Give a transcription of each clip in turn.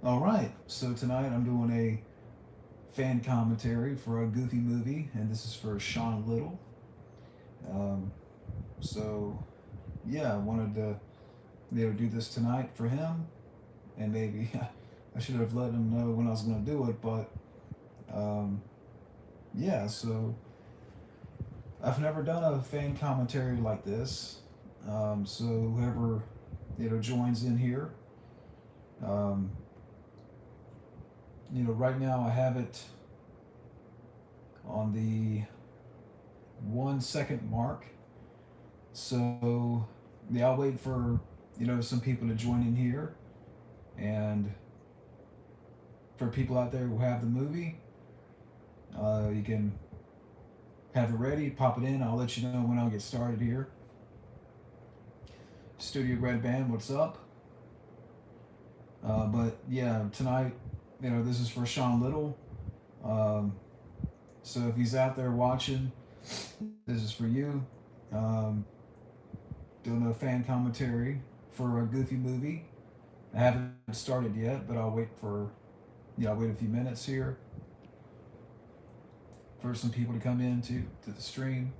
All right, so tonight I'm doing a fan commentary for a Goofy movie, and this is for Shawn Little. Um, so yeah, I wanted to do this tonight for him, and maybe I should have let him know when I was going to do it, but um, yeah. So I've never done a fan commentary like this. So whoever joins in here, um, right now I have it on the 1 second mark. So yeah, I'll wait for some people to join in here, and for people out there who have the movie, you can have it ready, pop it in. I'll let you know when I'll get started here. Studio Red Band, what's up? But yeah, tonight, this is for Shawn Little. Um, so if he's out there watching, this is for you. Um, Doing a fan commentary for a Goofy movie. I haven't started yet, but I'll wait a few minutes here for some people to come in to the stream.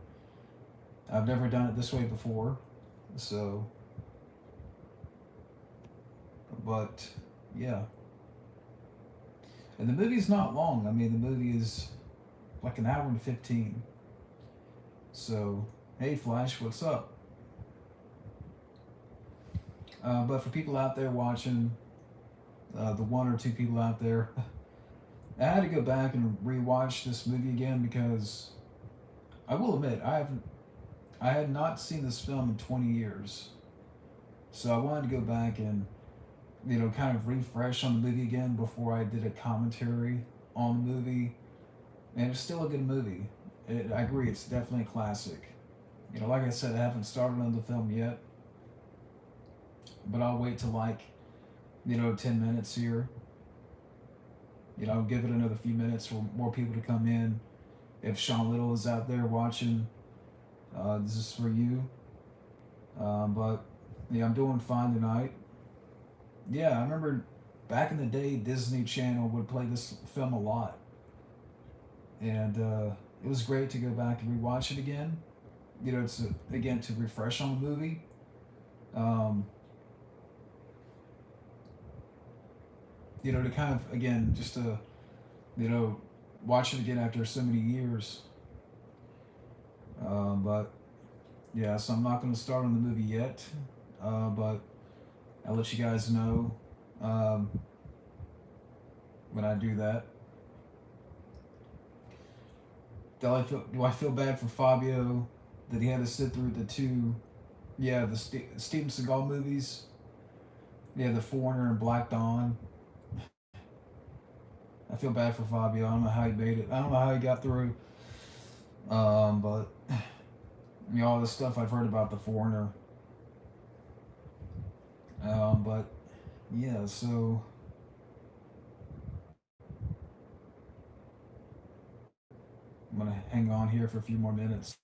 I've never done it this way before, so but yeah. And the movie's not long. I mean, the movie is like an hour and 15. So, hey Flash, what's up? But for people out there watching, the one or two people out there, I had to go back and rewatch this movie again because I will admit I had not seen this film in 20 years. So I wanted to go back and kind of refresh on the movie again before I did a commentary on the movie. And it's still a good movie. I agree, it's definitely a classic. Like I said, I haven't started on the film yet, but I'll wait till 10 minutes here. Give it another few minutes for more people to come in. If Shawn Little is out there watching, this is for you. But yeah, I'm doing fine tonight. Yeah, I remember back in the day, Disney Channel would play this film a lot, and it was great to go back and rewatch it again. Again to refresh on the movie. Um, to kind of again just to you know watch it again after so many years. But yeah, so I'm not going to start on the movie yet, but I'll let you guys know um, when I do that. Do I feel bad for Fabio that he had to sit through the two, yeah, the Steven Seagal movies, yeah, The Foreigner and Black Dawn. I feel bad for Fabio. I don't know how he made it. I don't know how he got through. But all the stuff I've heard about The Foreigner. But yeah, so I'm gonna hang on here for a few more minutes.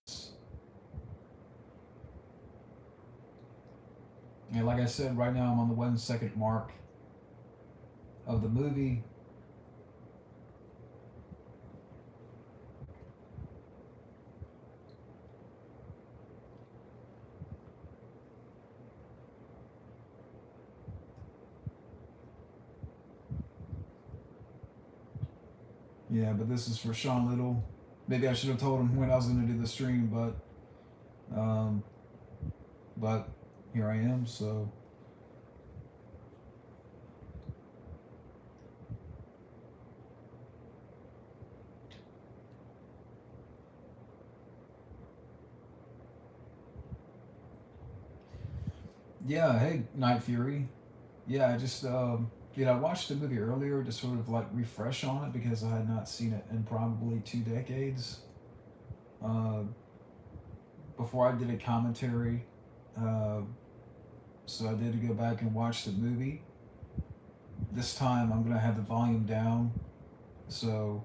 And like I said, right now I'm on the 1 second mark of the movie. Yeah, but this is for Shawn Little. Maybe I should have told him when I was going to do the stream, um, but here I am. So yeah, hey Night Fury. Yeah, I just I watched the movie earlier to sort of like refresh on it because I had not seen it in probably 2 decades. Uh, Before I did a commentary, uh, so I did go back and watch the movie. This time I'm gonna have the volume down, so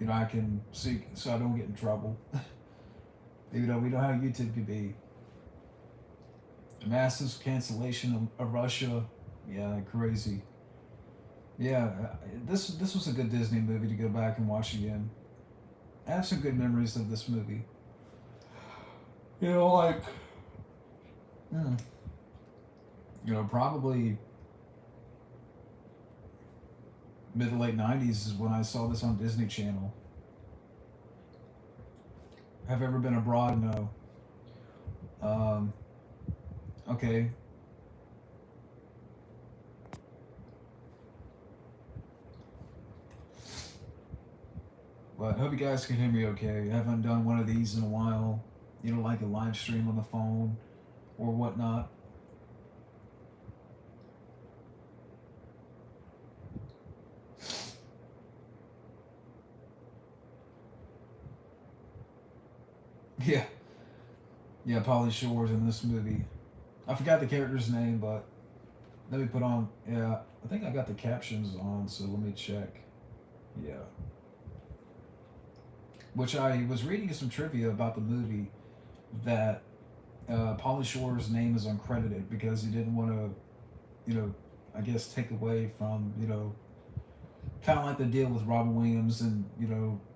I can see, so I don't get in trouble. We know how YouTube can be. Massive cancellation of Russia, yeah, crazy. Yeah, this was a good Disney movie to go back and watch again. I have some good memories of this movie. You know, like, mm, probably mid to late '90s is when I saw this on Disney Channel. Have ever been abroad? No. Um, okay, but hope you guys can hear me okay. I haven't done one of these in a while. Like a live stream on the phone or whatnot. Yeah, yeah. Polly Shore's in this movie. I forgot the character's name, but let me put on. Yeah, I think I got the captions on, so let me check. Yeah, which I was reading some trivia about the movie that Pauly Shore's name is uncredited because he didn't want to, I guess take away from, kind of like the deal with Robin Williams and,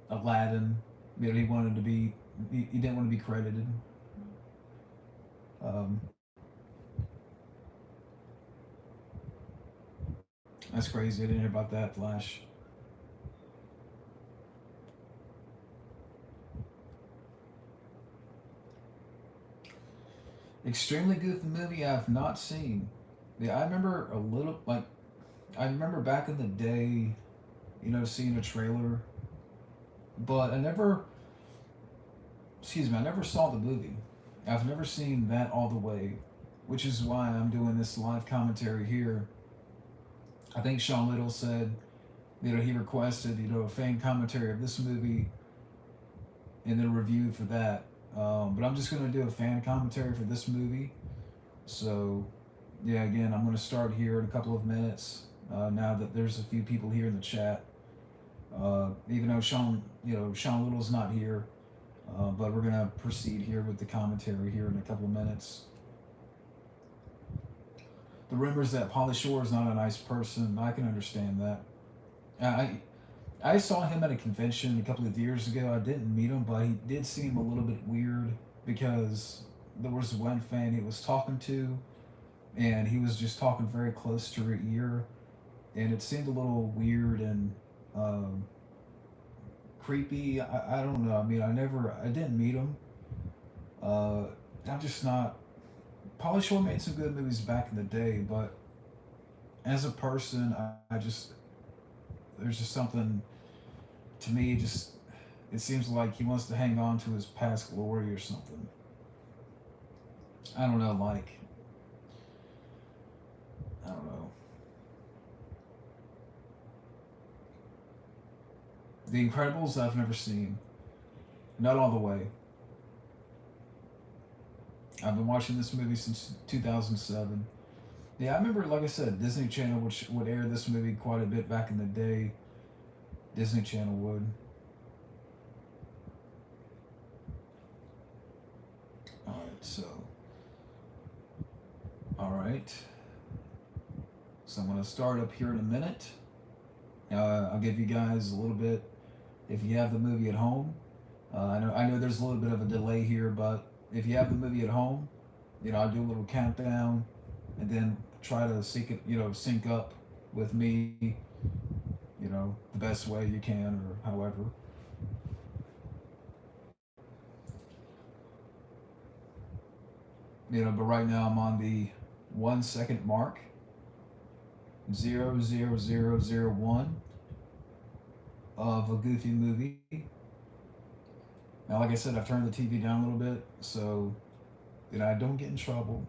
Aladdin. He wanted to be, he didn't want to be credited. Um, that's crazy. I didn't hear about that, Flash. Extremely goofy movie I've not seen. Yeah, I remember a little, like, I remember back in the day, seeing a trailer, but I never saw the movie. I've never seen that all the way, which is why I'm doing this live commentary here. I think Shawn Little said, he requested, a fan commentary of this movie and then a review for that. But I'm just going to do a fan commentary for this movie. So, yeah, again, I'm going to start here in a couple of minutes now that there's a few people here in the chat. Even though Shawn Little's not here, but we're gonna proceed here with the commentary here in a couple of minutes. The rumors that Pauly Shore is not a nice person, I can understand that. I I saw him at a convention a couple of years ago. I didn't meet him, but he did seem a little bit weird because there was one fan he was talking to, and he was just talking very close to her ear, and it seemed a little weird and um, creepy. I don't know. I mean, I didn't meet him. Uh, I'm just not. Pauly Shore made some good movies back in the day, but as a person, I just there's just something to me. Just it seems like he wants to hang on to his past glory or something. I don't know. Like I don't know. The Incredibles I've never seen, not all the way. I've been watching this movie since 2007. Yeah, I remember, like I said, Disney Channel, which would air this movie quite a bit back in the day. Disney Channel would. All right, so, all right. So I'm gonna start up here in a minute. I'll give you guys a little bit if you have the movie at home. I know there's a little bit of a delay here, but if you have the movie at home, I'll do a little countdown, and then try to sync up with me, the best way you can, or however. But right now I'm on the 1 second mark. 00001 of a Goofy movie. Now, like I said, I've turned the TV down a little bit so I don't get in trouble.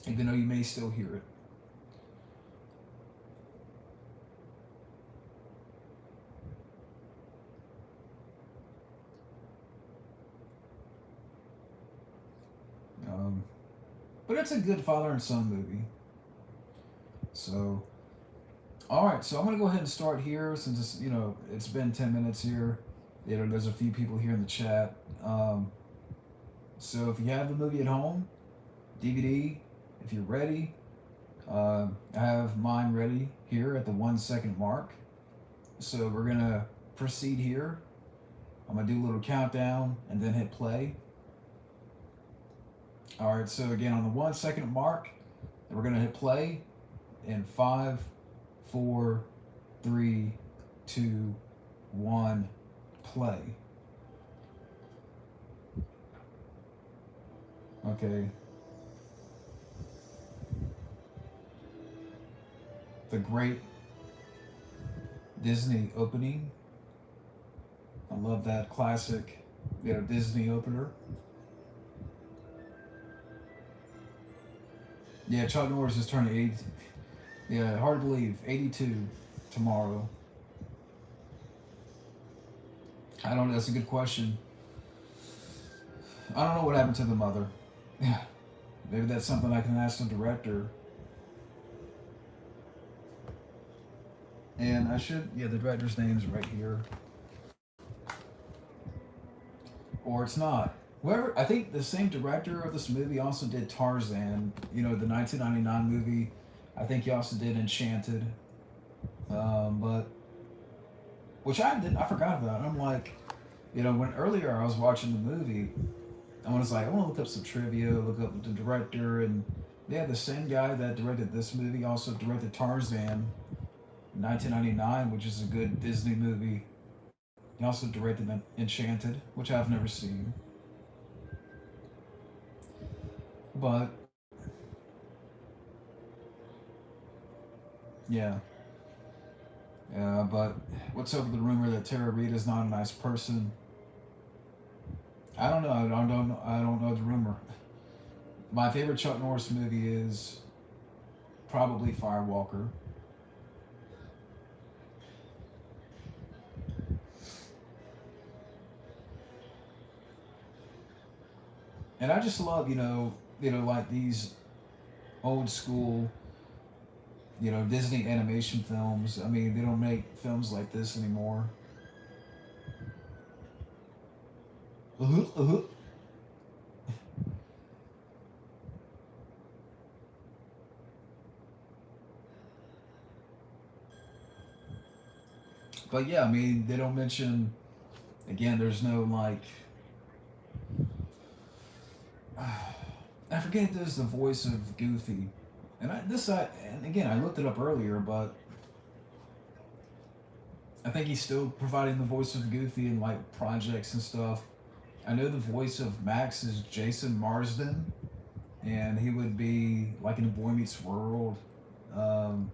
Even though you may still hear it. Um, but it's a good father and son movie. So, all right. So I'm gonna go ahead and start here since it's been 10 minutes here. There's a few people here in the chat. So if you have the movie at home, DVD, If you're ready, I have mine ready here at the 1 second mark. So we're gonna proceed here. I'm gonna do a little countdown and then hit play. All right, so again, on the 1 second mark, we're gonna hit play in five, four, three, two, one, play. Okay. The great Disney opening. I love that classic, Disney opener. Yeah, Chuck Norris is turning 80. Yeah, hard to believe. 82 tomorrow. I don't know. That's a good question. I don't know what happened to the mother. Yeah, maybe that's something I can ask the director. And I should, yeah, the director's name is right here. Or it's not. Whoever, I think the same director of this movie also did Tarzan, the 1999 movie. I think he also did Enchanted. But, which I forgot about. I'm like, when earlier I was watching the movie, I was like, I want to look up some trivia, look up the director, and yeah, the same guy that directed this movie also directed Tarzan, 1999, which is a good Disney movie. He also directed Enchanted, which I've never seen. But yeah, yeah. But what's up with the rumor that Tara Reid is not a nice person? I don't know. I don't know the rumor. My favorite Chuck Norris movie is probably Firewalker. And I just love, like these old school, Disney animation films. I mean, they don't make films like this anymore. Uh-huh, uh-huh. But yeah, I mean, they don't mention, again, there's no like, I forget there's the voice of Goofy. And again, I looked it up earlier, but I think he's still providing the voice of Goofy in like projects and stuff. I know the voice of Max is Jason Marsden, and he would be like in Boy Meets World. Um,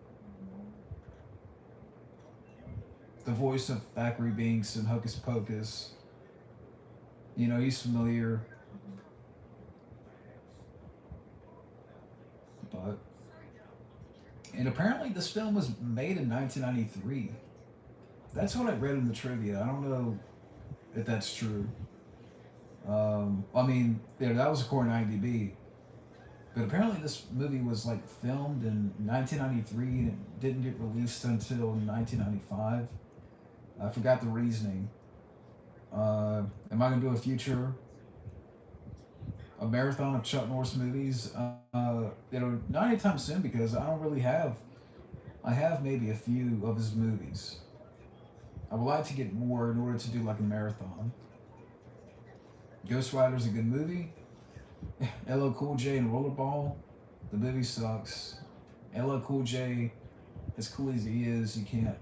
the voice of Thackeray Binks in Hocus Pocus. He's familiar, but and apparently this film was made in 1993. That's what I read in the trivia. I don't know if that's true. I mean, that was according to IMDb. But apparently, this movie was like filmed in 1993 and it didn't get released until 1995. I forgot the reasoning. Am I gonna do a marathon of Chuck Norris movies? Not anytime soon because I don't really have. I have maybe a few of his movies. I would like to get more in order to do like a marathon. Ghost Rider's a good movie. LL Cool J and Rollerball, the movie sucks. LL Cool J, as cool as he is, he can't,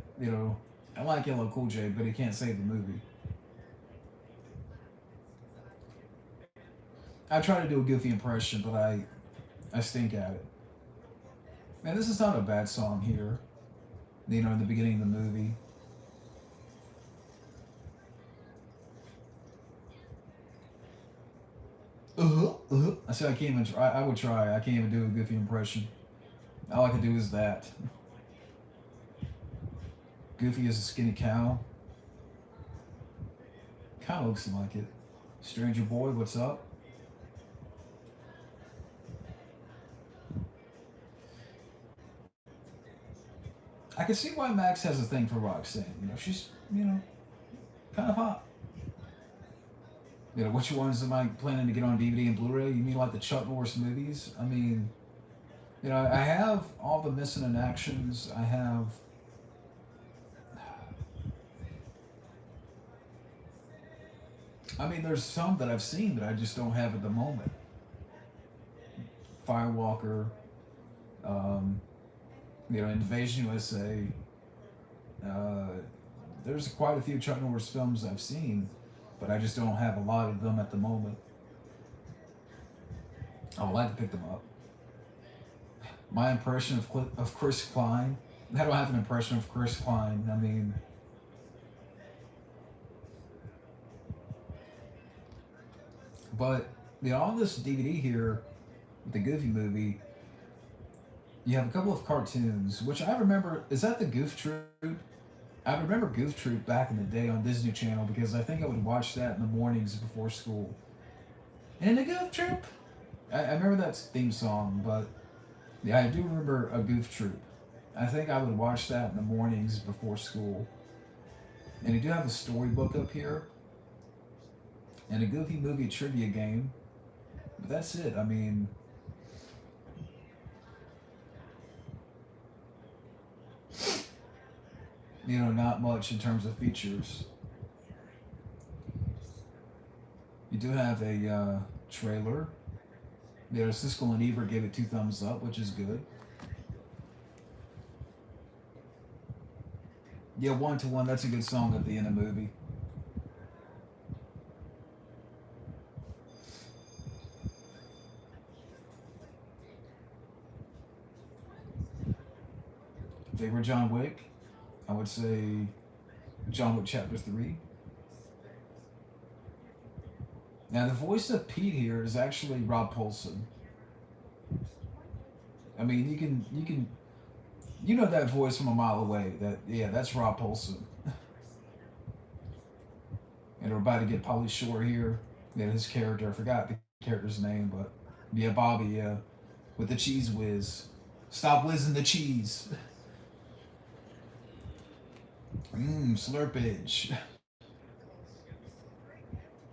I like LL Cool J, but he can't save the movie. I try to do a goofy impression, but I stink at it. Man, this is not a bad song here. In the beginning of the movie. I said I can't even try. I would try. I can't even do a goofy impression. All I can do is that. Goofy is a skinny cow. Kind of looks like it. Stranger boy, what's up? I can see why Max has a thing for Roxanne. She's kind of hot. Which ones am I planning to get on DVD and Blu-ray? You mean like the Chuck Norris movies? I mean, I have all the missing in actions. I mean, there's some that I've seen that I just don't have at the moment. Firewalker, um, Invasion USA. Uh, there's quite a few Chuck Norris films I've seen, but I just don't have a lot of them at the moment. I would like to pick them up. My impression of Chris Klein. I don't have an impression of Chris Klein. I mean, but on this DVD here, with the Goofy movie, you have a couple of cartoons, which I remember. Is that the Goof Troop? I remember Goof Troop back in the day on Disney Channel because I think I would watch that in the mornings before school. And the Goof Troop. I remember that theme song, but yeah, I do remember a Goof Troop. I think I would watch that in the mornings before school. And you do have a storybook up here and a Goofy movie trivia game. But that's it. I mean, not much in terms of features. You do have a trailer. Siskel and Ebert gave it 2 thumbs up, which is good. Yeah, 1 to 1. That's a good song at the end of the movie. Favorite John Wick? I would say John Wick Chapter 3. Now, the voice of Pete here is actually Rob Paulson. I mean, you know that voice from a mile away. That's Rob Paulson. And we're about to get Pauly Shore here. Yeah, his character. I forgot the character's name, but yeah, Bobby. Yeah, with the cheese whiz. Stop whizzing the cheese. Slurpage.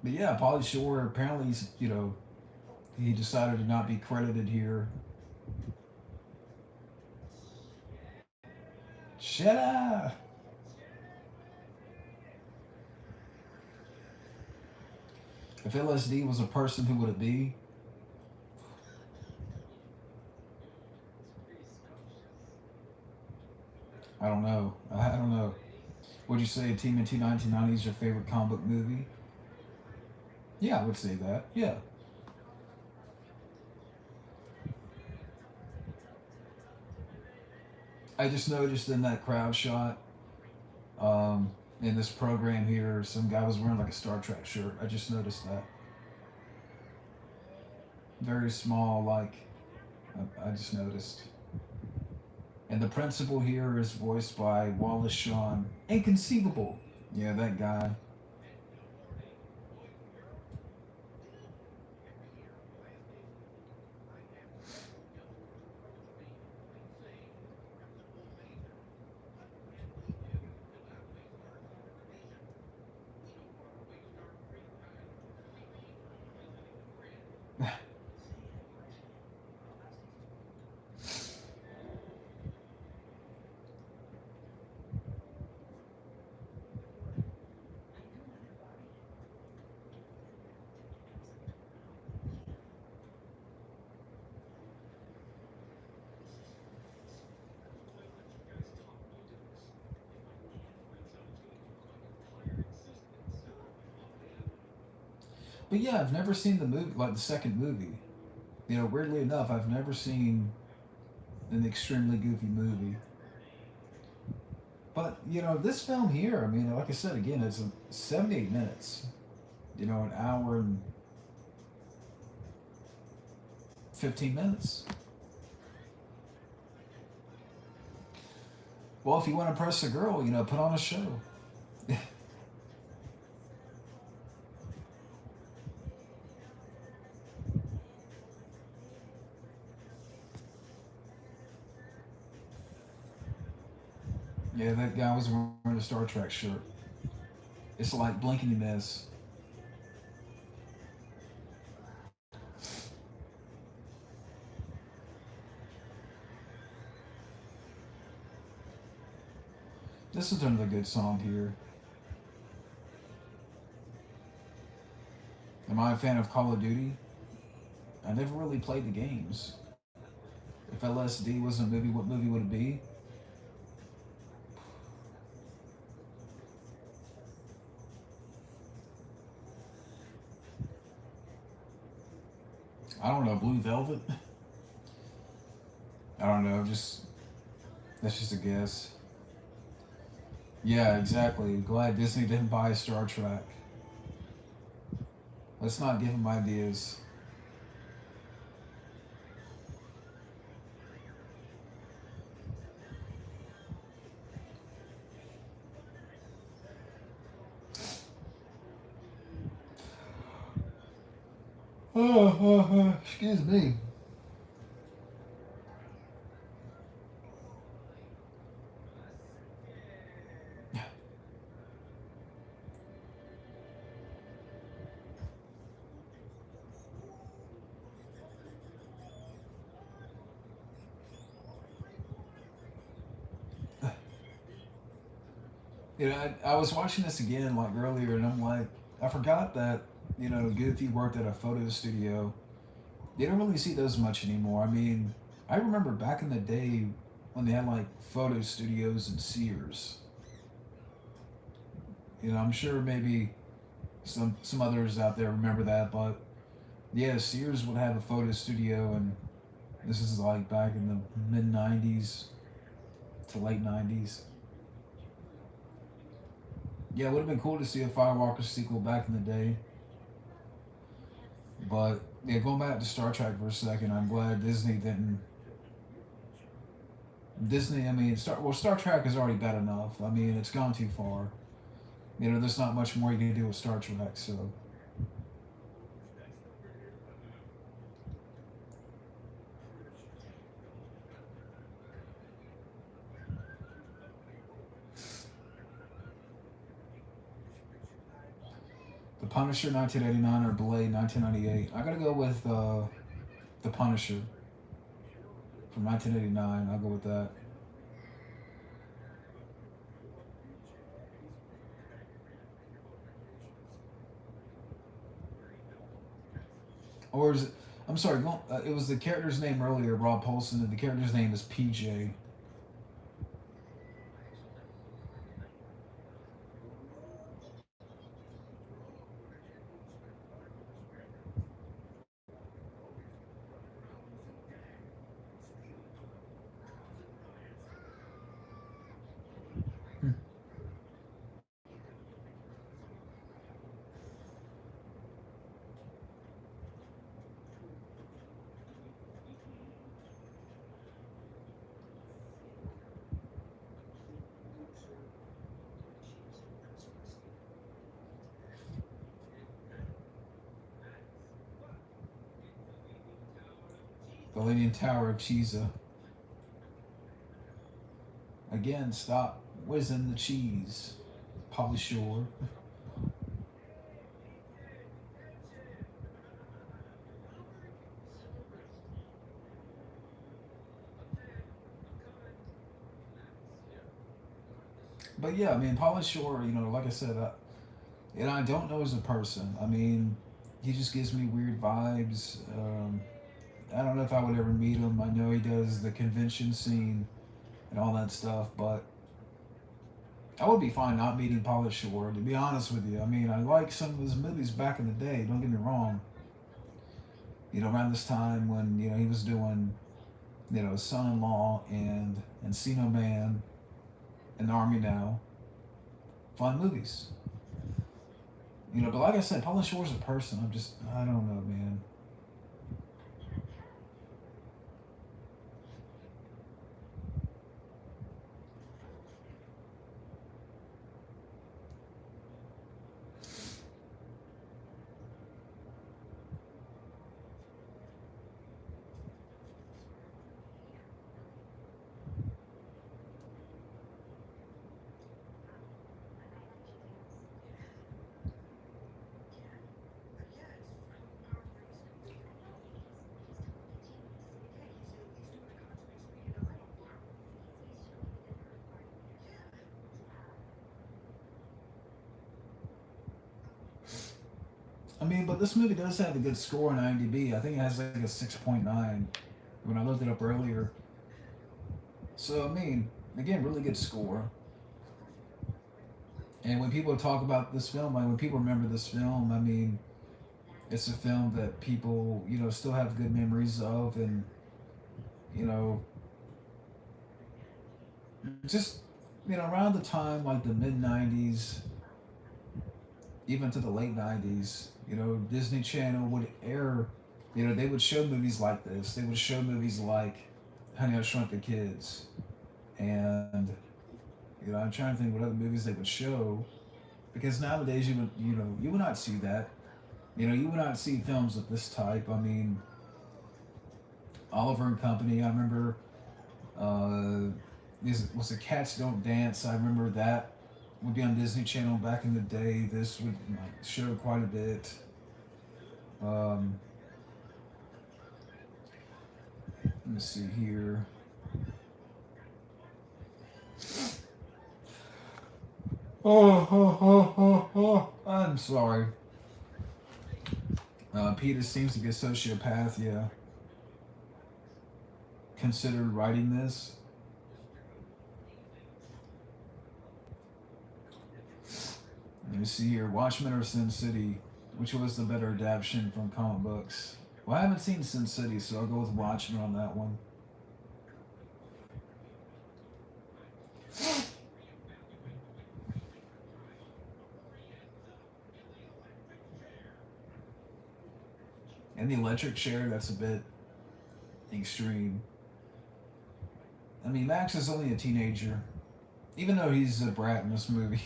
But yeah, Pauly Shore apparently he decided to not be credited here. Shut up. If LSD was a person, who would it be? I don't know. I don't know. Would you say TMNT 1990 is your favorite comic book movie? Yeah, I would say that. Yeah. I just noticed in that crowd shot, in this program here, some guy was wearing like a Star Trek shirt. I just noticed that. Very small, like, I just noticed. And the principal here is voiced by Wallace Shawn. Inconceivable. Yeah, that guy. But yeah, I've never seen the movie, like the second movie. Weirdly enough, I've never seen an extremely goofy movie. But this film here, I mean, like I said again, it's 78 minutes. An hour and 15 minutes. Well, if you want to impress a girl, put on a show. Yeah, that guy was wearing a Star Trek shirt. It's like blink and you miss. This is another good song here. Am I a fan of Call of Duty? I never really played the games. If LSD was a movie, what movie would it be? I don't know. Blue Velvet? I don't know. Just that's just a guess. Yeah, exactly. Glad Disney didn't buy Star Trek. Let's not give them ideas. Excuse me. I was watching this again like earlier, and I'm like, I forgot that Goofy worked at a photo studio. You don't really see those much anymore. I mean, I remember back in the day when they had like photo studios and Sears. I'm sure maybe some others out there remember that, but yeah, Sears would have a photo studio, and this is like back in the mid '90s to late '90s. Yeah, it would have been cool to see a Firewalker sequel back in the day. But yeah, going back to Star Trek for a second, I'm glad Disney didn't. Disney, I mean, Star Trek is already bad enough. I mean, it's gone too far. There's not much more you can do with Star Trek. So The Punisher 1989 or Blade 1998. I gotta go with The Punisher from 1989. I'll go with that. Or is it? I'm sorry. It was the character's name earlier, Rob Paulson, and the character's name is PJ. The Leaning Tower of Cheesa. Again, stop whizzing the cheese. Polly Shore. But yeah, I mean, Polly Shore, like I said, I don't know as a person. I mean, he just gives me weird vibes. I don't know if I would ever meet him. I know he does the convention scene and all that stuff, but I would be fine not meeting Polly Shore, to be honest with you. I mean, I like some of his movies back in the day, don't get me wrong. Around this time when, he was doing, Son in Law and Encino Man and Army Now. Fun movies. But like I said, Paula Shore's a person. I don't know, man. I mean, but this movie does have a good score on IMDb. I think it has like a 6.9 when I looked it up earlier. So, I mean, again, really good score. And when people talk about this film, like when people remember this film, I mean, it's a film that people, still have good memories of. And, you know, just, around the time like the mid 90s, even to the late 90s, Disney Channel would air, they would show movies like this. They would show movies like Honey, I Shrunk the Kids. And, I'm trying to think what other movies they would show. Because nowadays you would not see that. You would not see films of this type. I mean, Oliver and Company. I remember, was it Cats Don't Dance? I remember that would be on Disney Channel back in the day. This would like show quite a bit. Um, let me see here. I'm sorry. Peter seems to be a sociopath. Yeah, considered writing this. Let me see here. Watchmen or Sin City, which was the better adaptation from comic books? Well, I haven't seen Sin City, so I'll go with Watchmen on that one. And the electric chair, that's a bit extreme. I mean, Max is only a teenager, even though he's a brat in this movie.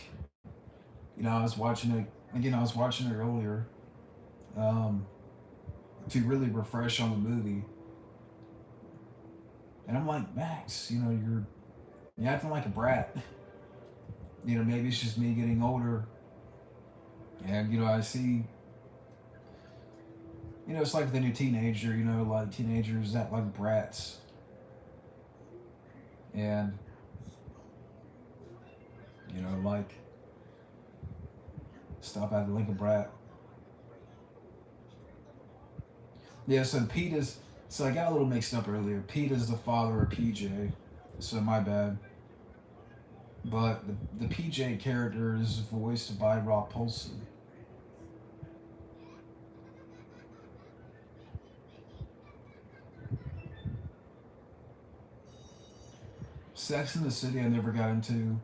I was watching it again. I was watching it earlier um, to really refresh on the movie, and I'm like, Max, you're acting like a brat. Maybe it's just me getting older, and I see. It's like the new teenager. Like teenagers act like brats, and like stop acting like a brat. Yeah, so Pete is. So I got a little mixed up earlier. Pete is the father of PJ, so my bad. But the PJ character is voiced by Rob Paulson. Sex in the City I never got into.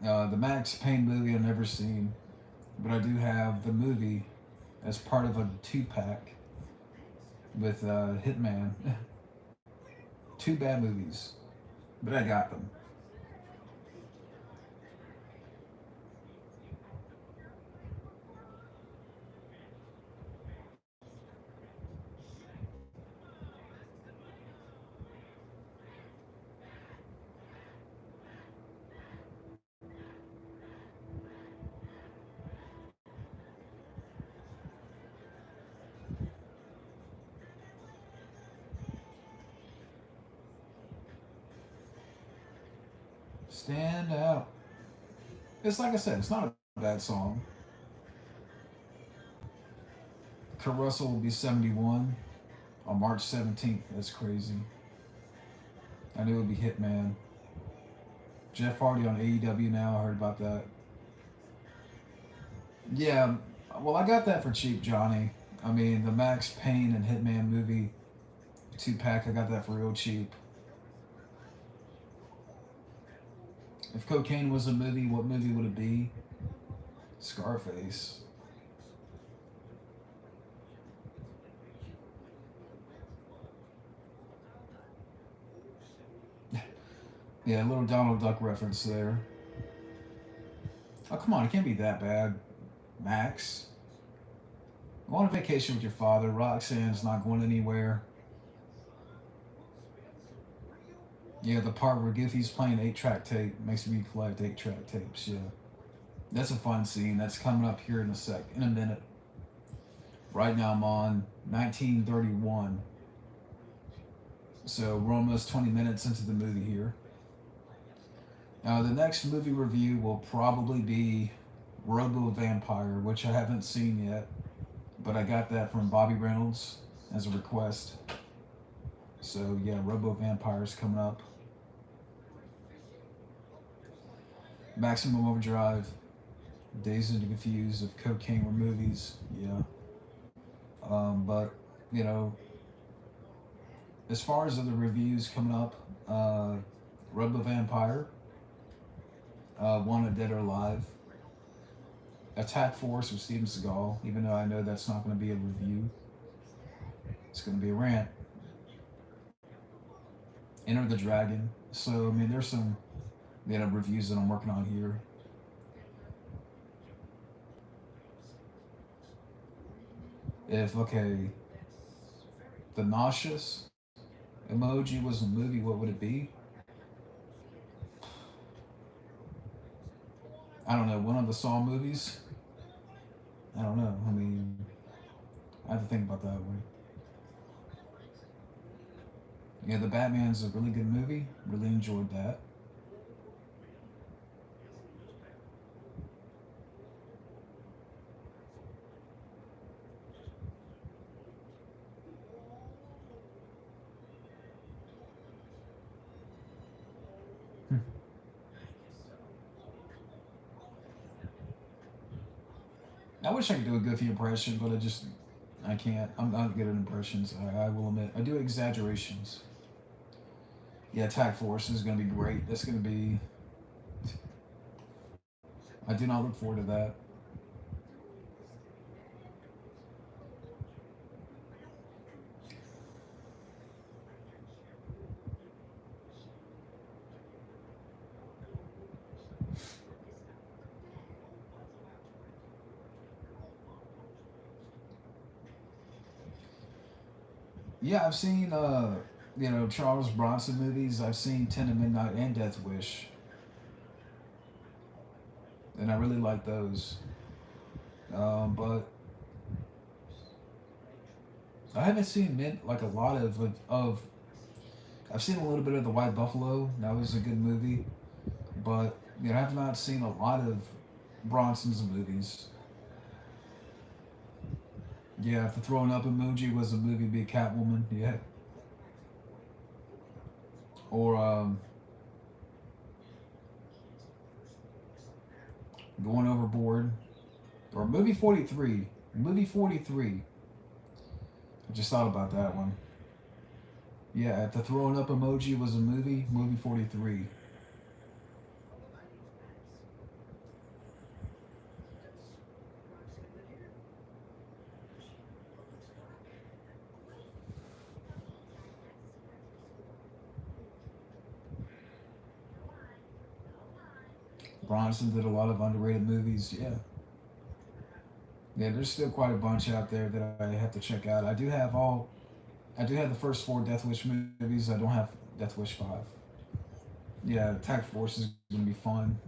The Max Payne movie I've never seen, but I do have the movie as part of a 2-pack with Hitman. Two bad movies, but I got them. Stand out. It's like I said, it's not a bad song. Kurt Russell will be 71 on March 17th. That's crazy. I knew it would be Hitman. Jeff Hardy on AEW now. I heard about that. Yeah, well, I got that for cheap, Johnny. I mean, the Max Payne and Hitman movie 2-pack, I got that for real cheap. If cocaine was a movie, what movie would it be? Scarface. Yeah, a little Donald Duck reference there. Oh, come on, it can't be that bad. Max. Go on a vacation with your father. Roxanne's not going anywhere. Yeah, the part where Goofy's playing 8-track tape makes me collect 8-track tapes. Yeah, that's a fun scene. That's coming up here in a minute. Right now I'm on 1931, so we're almost 20 minutes into the movie here. Now the next movie review will probably be Robo Vampire, which I haven't seen yet. but I got that from Bobby Reynolds as a request. So yeah, Robo Vampires coming up. Maximum Overdrive, Dazed and Confused of Cocaine were movies. Yeah. But you know, as far as other reviews coming up, Robo Vampire, Wanted Dead or Alive, Attack Force with Steven Seagal. Even though I know that's not going to be a review, it's going to be a rant. Enter the Dragon. So I mean, there's some reviews that I'm working on here. If okay, the nauseous emoji was a movie, what would it be? I don't know. One of the Saw movies. I don't know. I mean, I have to think about that one. Yeah, the Batman's a really good movie. Really enjoyed that. I wish I could do a Goofy impression, but I can't. I'm not good at impressions. I will admit. I do exaggerations. Yeah, Attack Force is going to be great. That's going to be. I do not look forward to that. Yeah, I've seen Charles Bronson movies. I've seen Ten to Midnight and Death Wish, and I really like those. But I haven't seen like a lot of. I've seen a little bit of The White Buffalo. That was a good movie, but I have not seen a lot of Bronson's movies. Yeah, if the throwing up emoji was a movie, be Catwoman. Yeah, or Going Overboard, or movie 43. Movie 43. I just thought about that one. Yeah, if the throwing up emoji was a movie 43. Bronson did a lot of underrated movies. Yeah, yeah. There's still quite a bunch out there that I have to check out. I do have the first four Death Wish movies. I don't have Death Wish 5. Yeah, Attack Force is gonna be fun.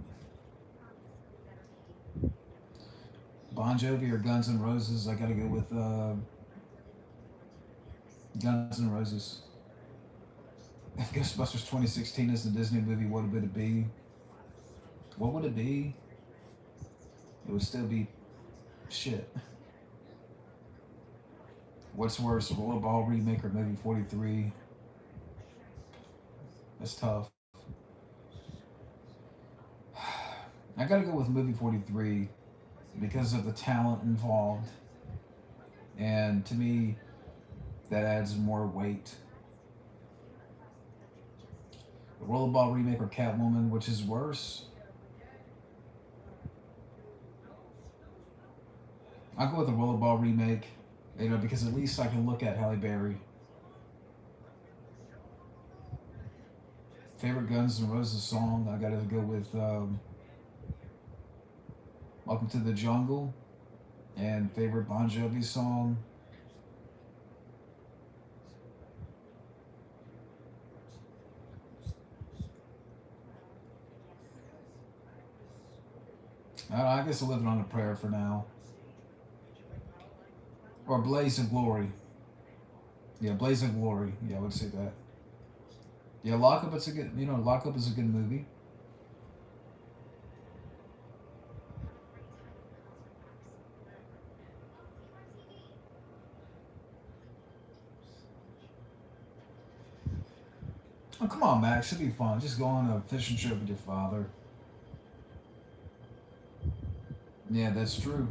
Bon Jovi or Guns N' Roses? I gotta go with Guns N' Roses. If Ghostbusters 2016 is the Disney movie, what would it be? What would it be? It would still be shit. What's worse, Rollerball remake or movie 43? That's tough. I gotta go with movie 43 because of the talent involved, and to me, that adds more weight. The Rollerball remake or Catwoman, which is worse? I'll go with the Rollerball remake, because at least I can look at Halle Berry. Favorite Guns N' Roses song? I gotta go with Welcome to the Jungle. And favorite Bon Jovi song? I guess I'll live it on a prayer for now. Or Blaze of Glory. Yeah, Blaze of Glory. Yeah, I would say that. Yeah, Lockup. It's a good. Lockup is a good movie. Oh, come on, Max. It'd be fun. Just go on a fishing trip with your father. Yeah, that's true.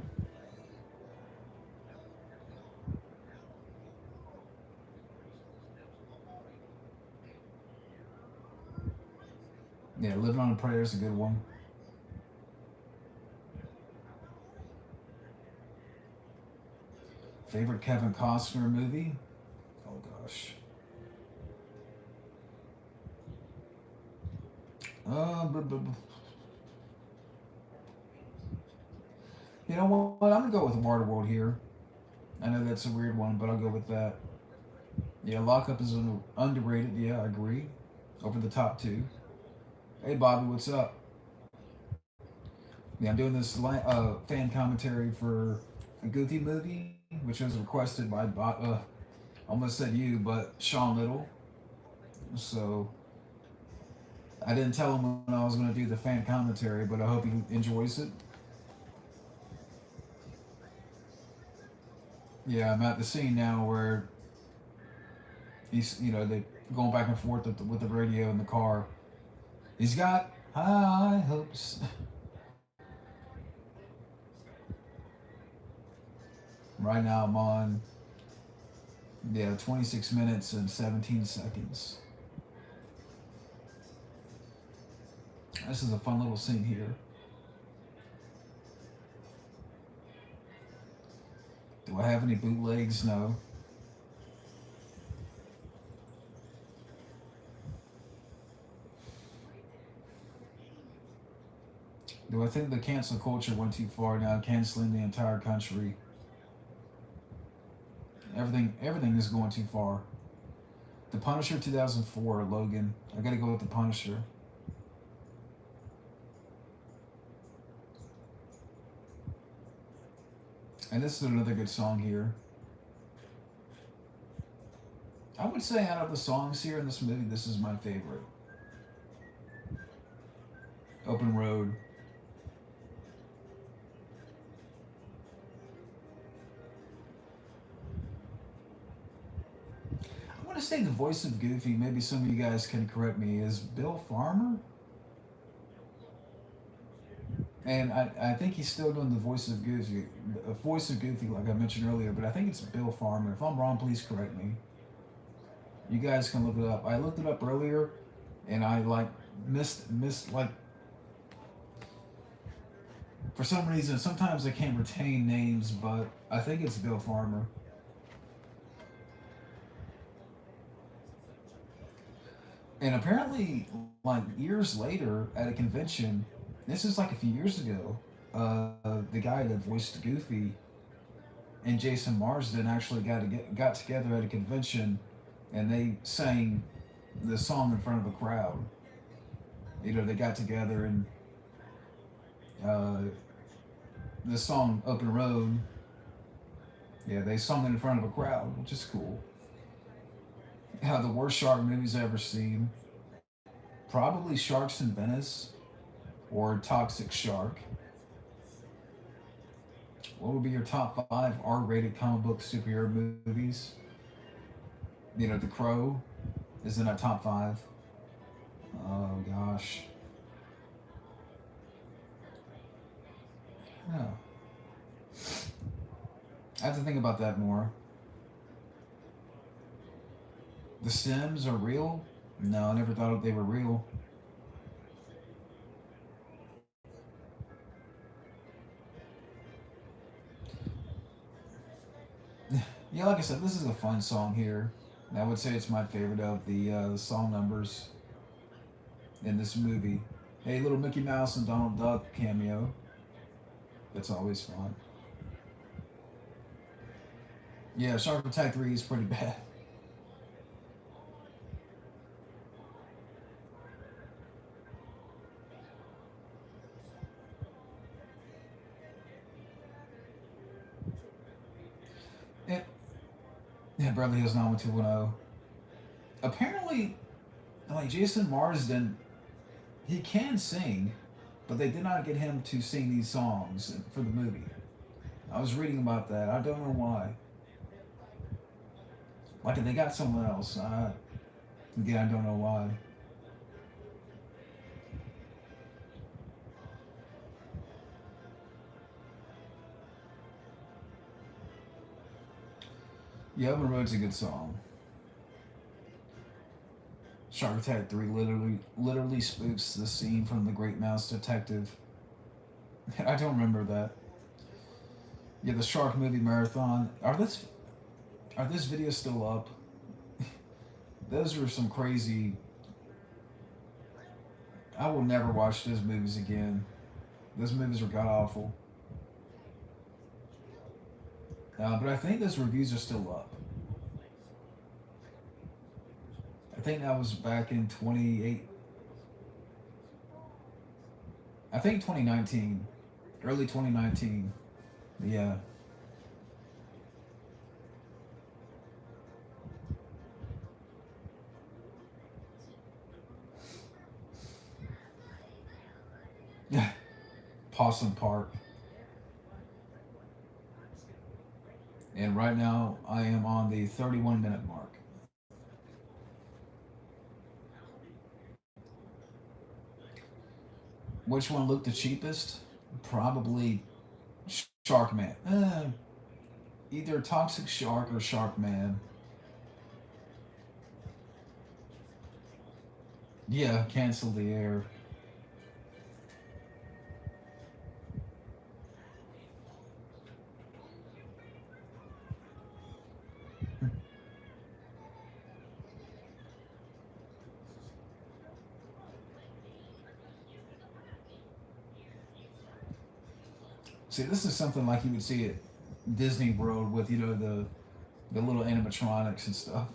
Yeah, living on a prayer is a good one. Favorite Kevin Costner movie? Oh gosh. You know what? I'm gonna go with Waterworld here. I know that's a weird one, but I'll go with that. Yeah, Lockup is underrated. Yeah, I agree. Over the top two. Hey, Bobby, what's up? Yeah, I'm doing this fan commentary for a Goofy movie, which was requested by almost said you, but Shawn Little. So I didn't tell him when I was going to do the fan commentary, but I hope he enjoys it. Yeah, I'm at the scene now where they going back and forth with the radio in the car. He's got high hopes. Right now I'm on, 26 minutes and 17 seconds. This is a fun little scene here. Do I have any bootlegs? No. Do I think the cancel culture went too far now, canceling the entire country? Everything is going too far. The Punisher 2004, Logan. I gotta go with the Punisher. And this is another good song here. I would say out of the songs here in this movie, this is my favorite. Open Road. I want to say the voice of Goofy, maybe some of you guys can correct me, is Bill Farmer? And I think he's still doing the voice of Goofy, like I mentioned earlier. But I think it's Bill Farmer. If I'm wrong, please correct me. You guys can look it up. I looked it up earlier, and I like missed like for some reason. Sometimes I can't retain names, but I think it's Bill Farmer. And apparently, like years later at a convention, this is like a few years ago. The guy that voiced Goofy and Jason Marsden actually got together at a convention, and they sang the song in front of a crowd. They got together and uh, the song "Open Road." Yeah, they sung it in front of a crowd, which is cool. The worst shark movies I've ever seen. Probably Sharks in Venice or Toxic Shark. What would be your top five R-rated comic book superhero movies? The Crow is in that top five. Oh gosh. Yeah. I have to think about that more. The Sims are real? No, I never thought they were real. Yeah, like I said, this is a fun song here. I would say it's my favorite of the song numbers in this movie. Hey, little Mickey Mouse and Donald Duck cameo. That's always fun. Yeah, Shark Attack 3 is pretty bad. Yeah, yeah, Beverly Hills 90210. Apparently, like Jason Marsden, he can sing, but they did not get him to sing these songs for the movie. I was reading about that. I don't know why. Like they got someone else. Again, I don't know why. Yeah, Open Road's a good song. Shark Attack 3 literally spoofs the scene from The Great Mouse Detective. I don't remember that. Yeah, the Shark Movie Marathon. Are this videos still up? Those were some crazy. I will never watch those movies again. Those movies were god awful. But I think those reviews are still up. I think that was back in 28. I think 2019, early 2019. Yeah. Possum Park. And right now I am on the 31-minute mark. Which one looked the cheapest? Probably Sharkman. Either Toxic Shark or Sharkman. Yeah, cancel the air. See, this is something like you would see at Disney World with the little animatronics and stuff.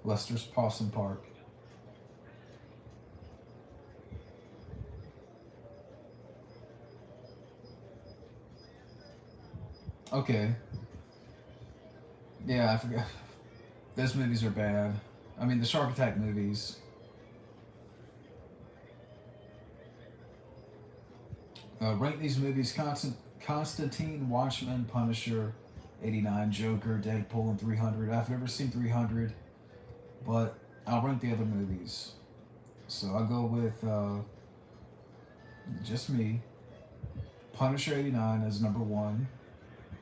Lester's Possum Park. Okay. Yeah, I forgot. Those movies are bad. I mean, the Shark Attack movies. Rank these movies: Constantine, Watchmen, Punisher, 89, Joker, Deadpool, and 300. I've never seen 300, but I'll rank the other movies. So I'll go with just me. Punisher 89 as number one.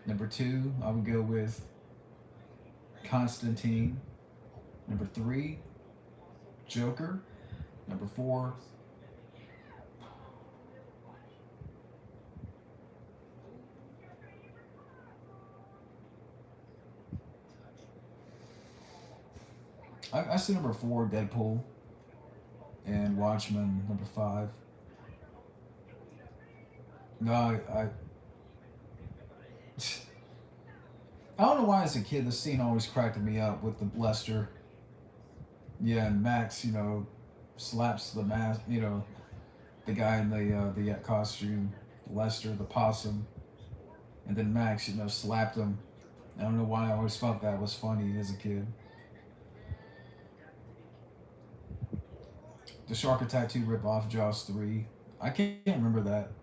Number two, I would go with Constantine. Number three, Joker. Number four, I see number four, Deadpool, and Watchmen, number five. No, I don't know why as a kid this scene always cracked me up with the Lester. Yeah, and Max, slaps the mask, the guy in the costume, Lester, the possum, and then Max, slapped him. I don't know why I always felt that was funny as a kid. The Shark Attack 2 rip off Jaws 3. I can't remember that.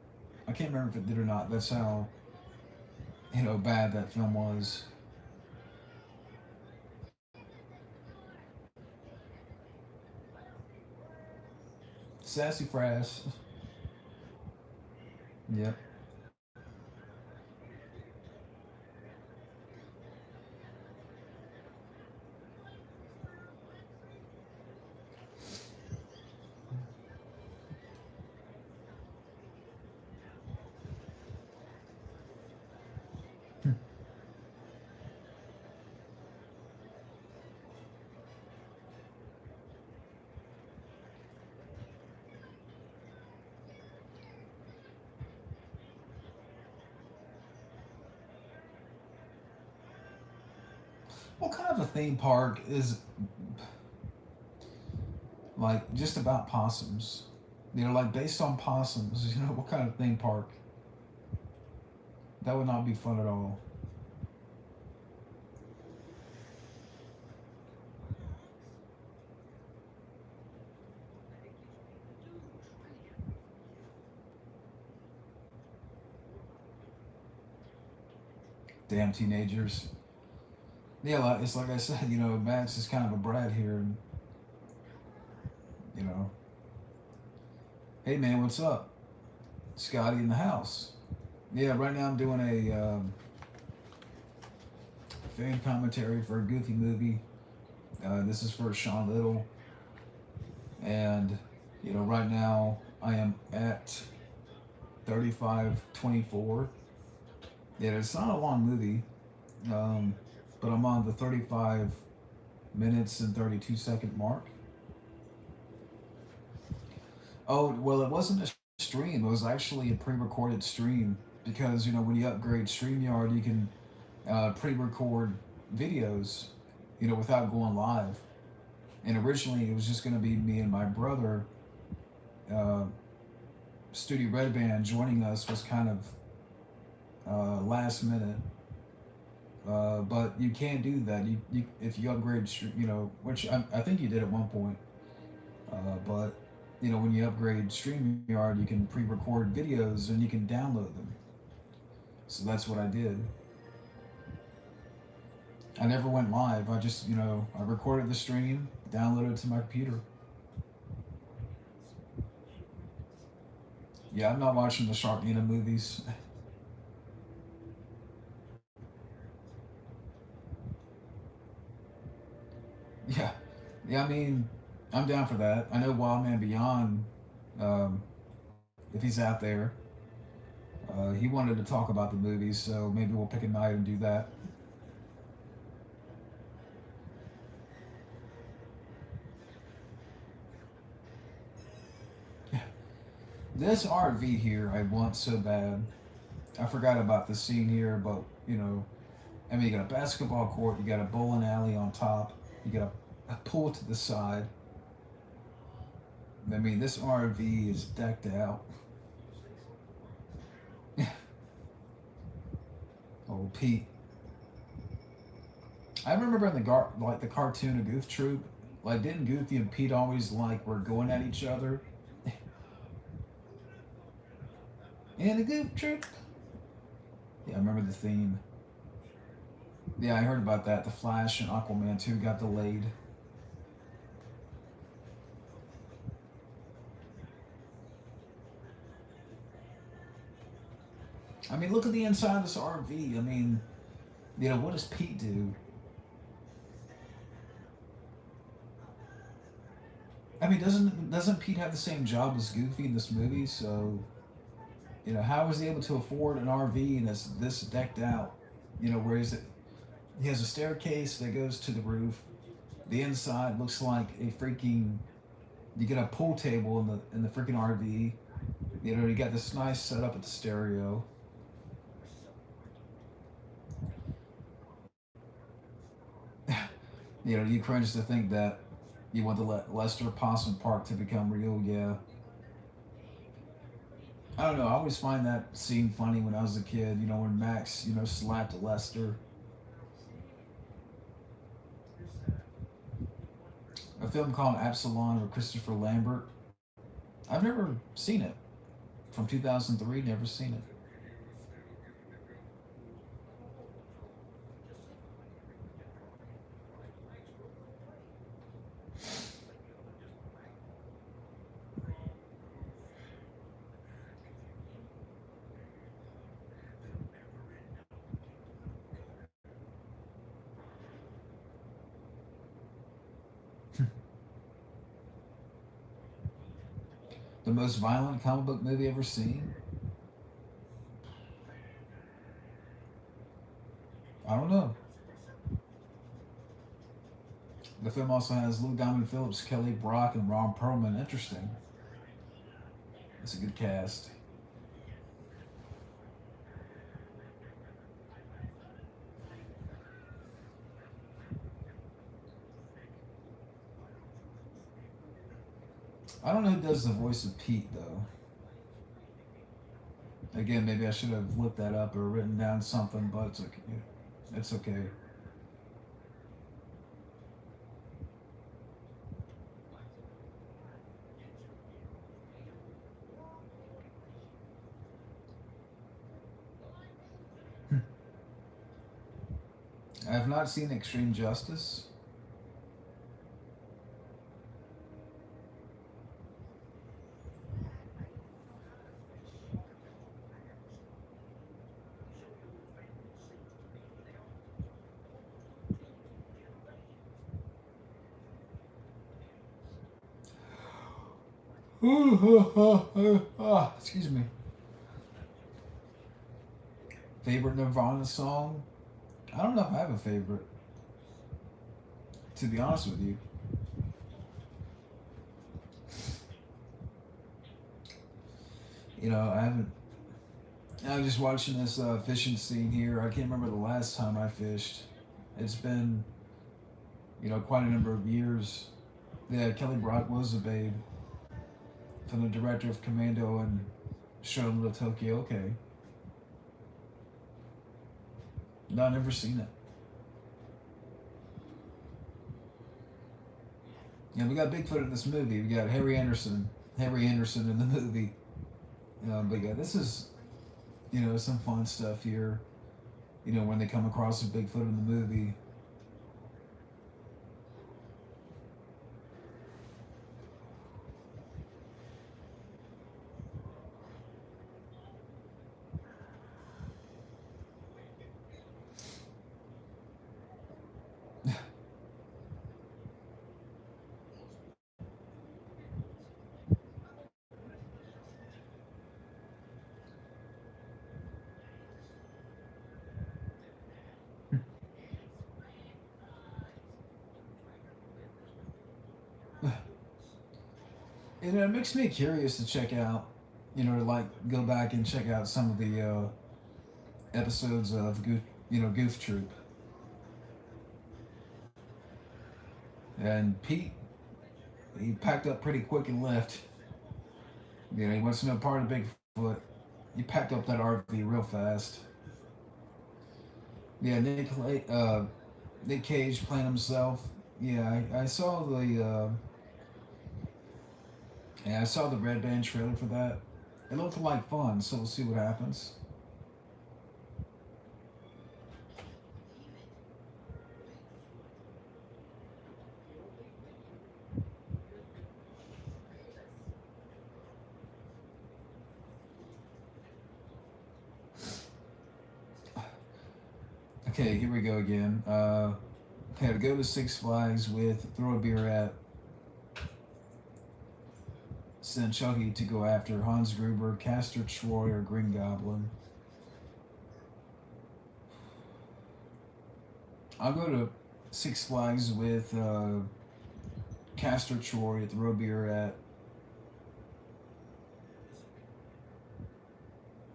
I can't remember if it did or not. That's how, bad that film was. Sassy Frass. Yep. What kind of a theme park is like just about possums? Like based on possums, what kind of theme park? That would not be fun at all. Damn teenagers. Yeah, it's like I said, Max is kind of a brat here, and you know, hey man, what's up? Scotty in the house. Yeah, right now I'm doing a fan commentary for a Goofy movie. This is for Shawn Little, and right now I am at 35:24. Yeah, it's not a long movie, um, but I'm on the 35 minutes and 32-second mark. Oh, well, it wasn't a stream. It was actually a pre-recorded stream because when you upgrade StreamYard, you can pre-record videos, without going live. And originally, it was just going to be me and my brother. Uh, Studio Red Band joining us was kind of last minute, but you can't do that. You if you upgrade, which I think you did at one point. But when you upgrade StreamYard, you can pre-record videos and you can download them. So that's what I did. I never went live. I just I recorded the stream, downloaded it to my computer. Yeah, I'm not watching the Sharknado movies. Yeah, yeah. I mean, I'm down for that. I know Wildman Beyond. Um, if he's out there, he wanted to talk about the movies, so maybe we'll pick a night and do that. This RV here, I want so bad. I forgot about the scene here, but I mean, you got a basketball court, you got a bowling alley on top, you got a pool to the side. I mean, this RV is decked out. Oh, Pete. I remember in the cartoon of Goof Troop, like didn't Goofy and Pete always like were going at each other in the Goof Troop? Yeah, I remember the theme. Yeah, I heard about that. The Flash and Aquaman 2 got delayed. I mean, look at the inside of this RV. I mean, what does Pete do? I mean, doesn't Pete have the same job as Goofy in this movie? So, how was he able to afford an RV and this decked out? Where he has a staircase that goes to the roof. The inside looks like a freaking. You get a pool table in the freaking RV. You got this nice setup at the stereo. You cringe to think that you want the Lester Possum Park to become real. Yeah. I don't know. I always find that scene funny when I was a kid. When Max, slapped Lester. A film called Absalom with Christopher Lambert. I've never seen it. From 2003, never seen it. The most violent comic book movie ever seen? I don't know. The film also has Lou Diamond Phillips, Kelly Brock, and Ron Perlman. Interesting. It's a good cast. I don't know who does the voice of Pete, though. Again, maybe I should have looked that up or written down something, but it's okay. It's okay. I have not seen Extreme Justice. Excuse me. Favorite Nirvana song? I don't know if I have a favorite, to be honest with you. I haven't. I'm just watching this fishing scene here. I can't remember the last time I fished. It's been, quite a number of years. Yeah, Kelly Brock was a babe from the director of Commando and Shawn to Tokyo. Okay. No, I've never seen it. Yeah, we got Bigfoot in this movie. We got Harry Anderson. Harry Anderson in the movie. But yeah, this is, some fun stuff here. When they come across a Bigfoot in the movie. It makes me curious to check out, to like go back and check out some of the episodes of Goof Troop. And Pete, he packed up pretty quick and left. He wants no part of Bigfoot. He packed up that RV real fast. Yeah, Nick Cage playing himself. Yeah, I saw the Red Band trailer for that. It looked like fun, so we'll see what happens. Okay, here we go again. Had to go to Six Flags with throw a beer at. Send Chucky to go after Hans Gruber, Castor Troy, or Green Goblin. I'll go to Six Flags with Castor Troy to throw a beer at.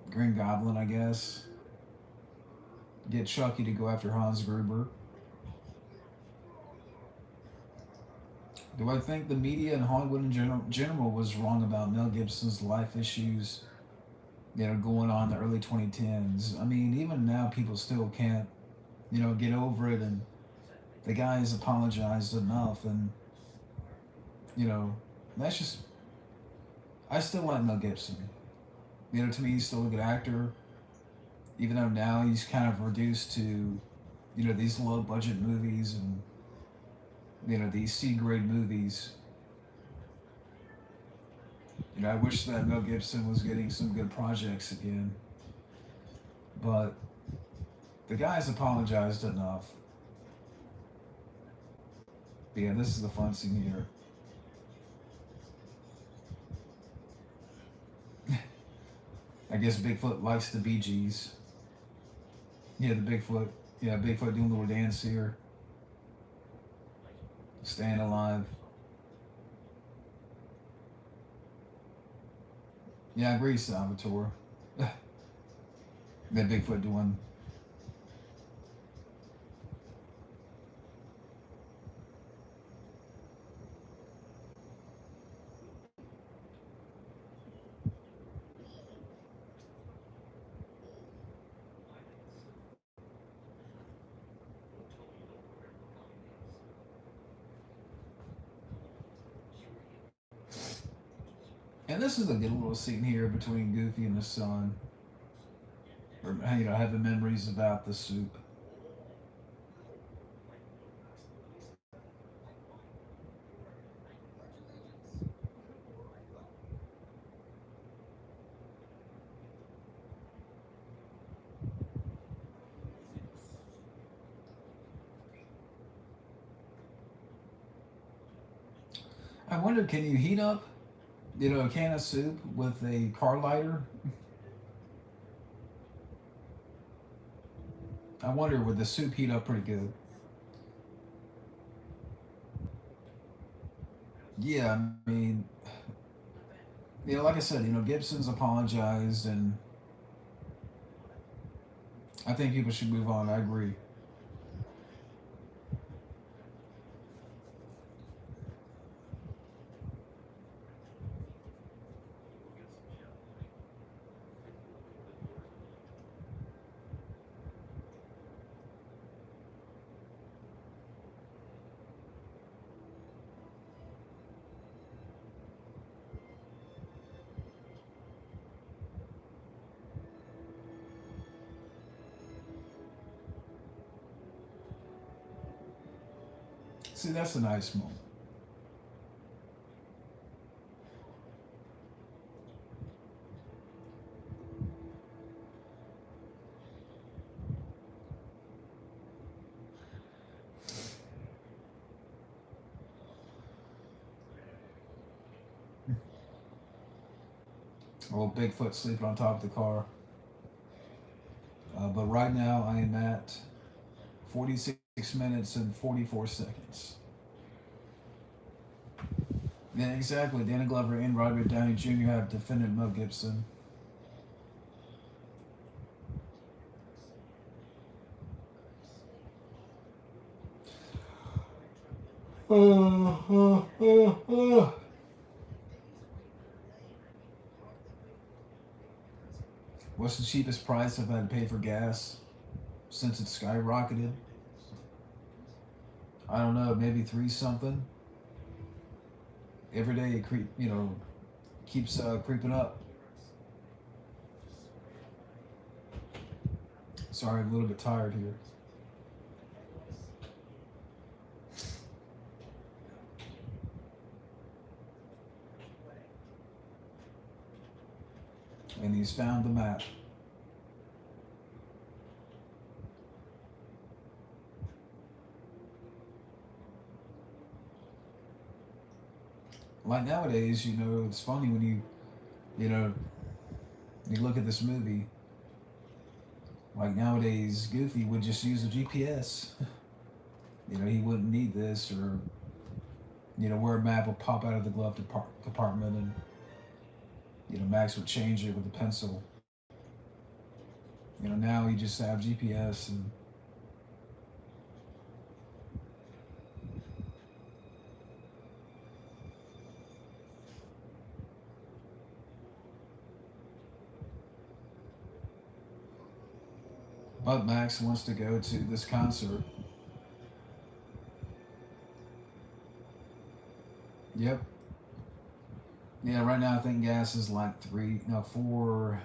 Green Goblin, I guess. Get Chucky to go after Hans Gruber. Do I think the media and Hollywood in general was wrong about Mel Gibson's life issues, going on in the early 2010s? I mean, even now people still can't, get over it, and the guy has apologized enough, and, that's just, I still like Mel Gibson. To me, he's still a good actor, even though now he's kind of reduced to, these low budget movies and, these C grade movies. I wish that Mel Gibson was getting some good projects again. But the guy's apologized enough. But yeah, this is the fun scene here. I guess Bigfoot likes the Bee Gees. Yeah, the Bigfoot. Yeah, Bigfoot doing a little dance here. Staying alive. Yeah, I agree, Salvatore. That Bigfoot doing. And this is a good little scene here between Goofy and his son. Or, having memories about the soup. I wonder, can you heat up, a can of soup with a car lighter? I wonder, would the soup heat up pretty good? Yeah, I mean, like I said, Gibson's apologized, and I think people should move on. I agree. See, that's a nice moment. Well, Bigfoot sleeping on top of the car. But right now, I am at 46 minutes and 44 seconds. Yeah, exactly. Danny Glover and Robert Downey Jr. have defended Mel Gibson. What's the cheapest price I've had to pay for gas since it skyrocketed? I don't know, maybe three something. Every day it keeps creeping up. Sorry, I'm a little bit tired here. And he's found the map. Like nowadays, it's funny when you know, you look at this movie. Like nowadays, Goofy would just use a GPS. He wouldn't need this, or where a map would pop out of the glove compartment, and Max would change it with a pencil. Now you just have GPS, and but Max wants to go to this concert. Yep. Yeah, right now I think gas is like 4.19.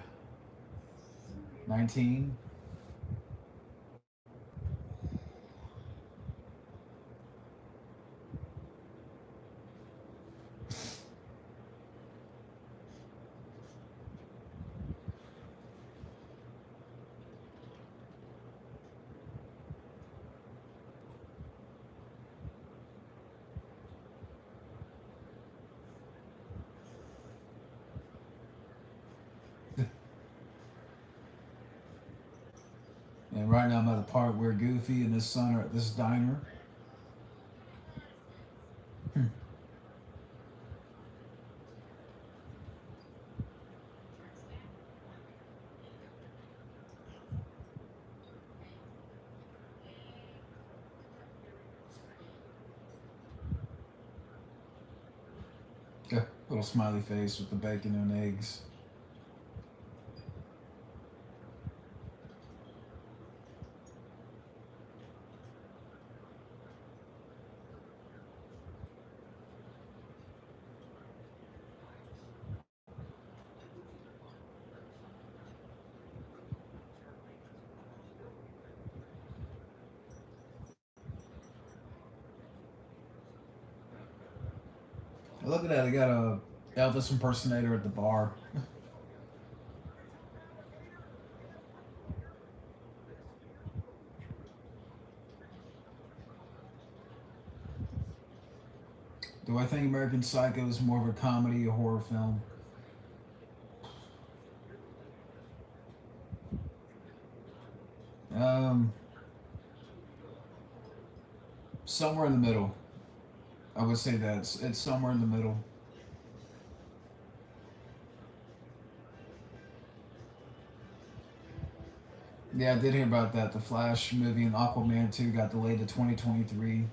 And right now I'm at the part where Goofy and his son are at this diner. A little smiley face with the bacon and eggs. Look at that, they got a Elvis impersonator at the bar. Do I think American Psycho is more of a comedy or horror film? Um, Somewhere in the middle. I would say that it's somewhere in the middle. Yeah, I did hear about that. The Flash movie and Aquaman 2 got delayed to 2023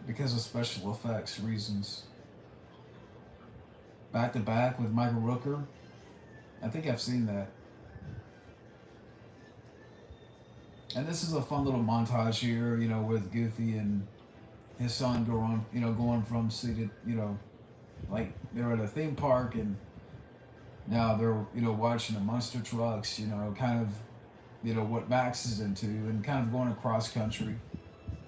because of special effects reasons. Back to back with Michael Rooker. I think I've seen that. And this is a fun little montage here, with Goofy and his son going from seated, like they're at a theme park and now they're, watching the monster trucks, kind of, what Max is into and kind of going across country.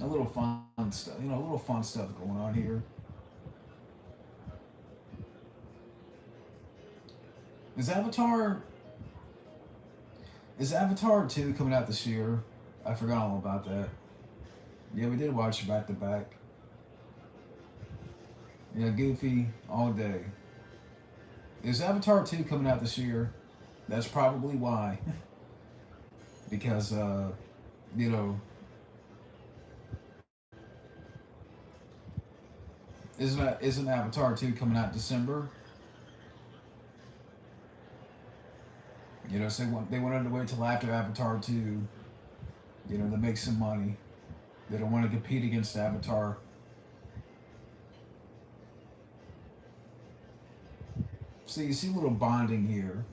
A little fun stuff, a little fun stuff going on here. Is Avatar is Avatar 2 coming out this year? I forgot all about that. Yeah, we did watch it back to back. Yeah, Goofy all day. Is Avatar 2 coming out this year? That's probably why. Because you know, isn't Avatar 2 coming out December? So they wanted to wait till after Avatar 2, to make some money. They don't want to compete against Avatar. So you see a little bonding here.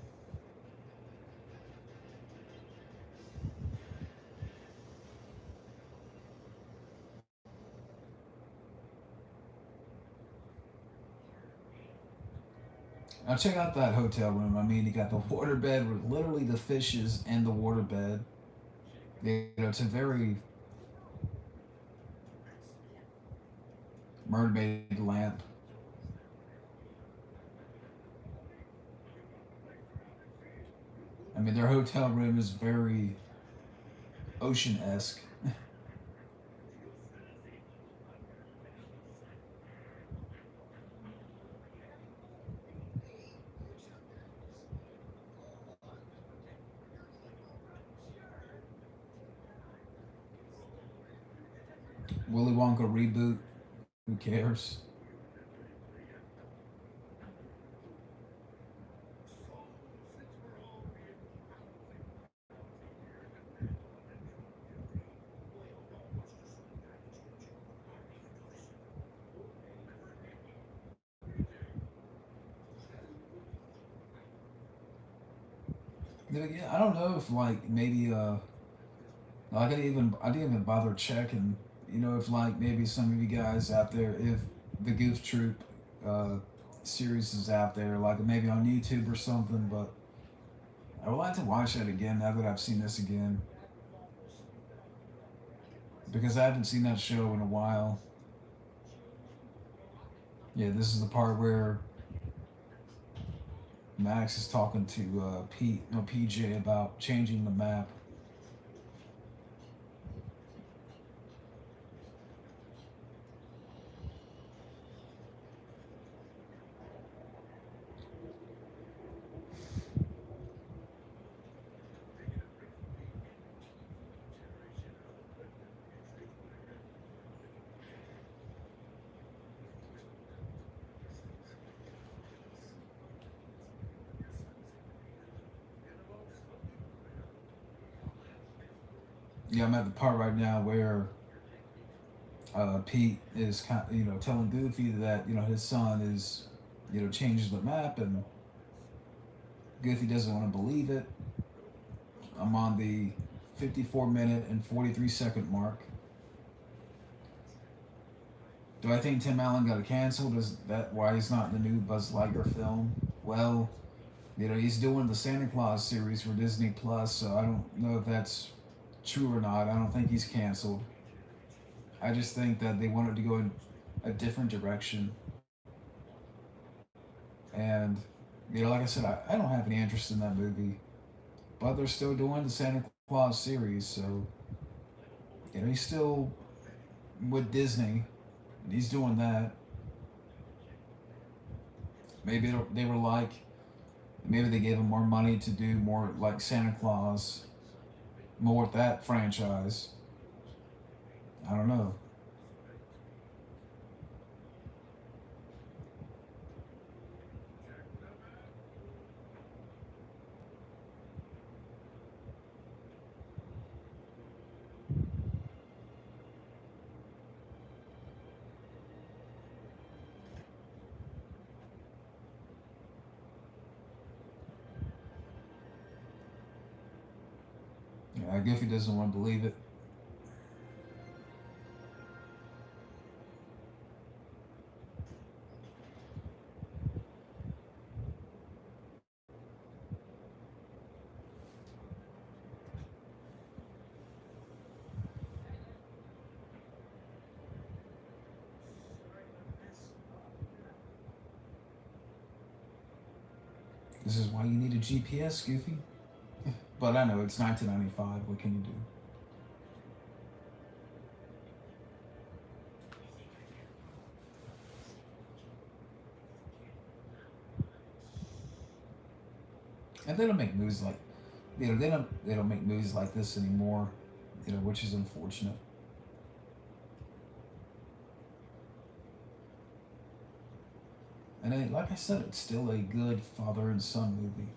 Now check out that hotel room. I mean, you got the water bed with literally the fishes in the water bed. It's a very mermaid lamp. I mean, their hotel room is very ocean-esque. Willy Wonka reboot. Who cares? Yeah, I don't know if like maybe I didn't even bother checking. If like maybe some of you guys out there, if the Goof Troop uh, series is out there, like maybe on YouTube or something. But I would like to watch that again now that I've seen this again because I haven't seen that show in a while. Yeah, this is the part where Max is talking to Pete, no PJ, about changing the map. Yeah, I'm at the part right now where Pete is telling Goofy that his son is changing the map, and Goofy doesn't want to believe it. I'm on the 54-minute and 43-second mark. Do I think Tim Allen got canceled? Is that why he's not in the new Buzz Lightyear film? Well, he's doing the Santa Claus series for Disney Plus, so I don't know if that's true or not. I don't think he's canceled. I just think that they wanted to go in a different direction. And, like I said, I don't have any interest in that movie. But they're still doing the Santa Claus series, so, he's still with Disney. And he's doing that. Maybe they were like, maybe they gave him more money to do more like Santa Claus, more with that franchise. I don't know. Yeah, Goofy doesn't want to believe it. This is why you need a GPS, Goofy. But I know it's 1995. What can you do? And they don't make movies like, they don't make movies like this anymore. Which is unfortunate. And like I said, it's still a good father and son movie.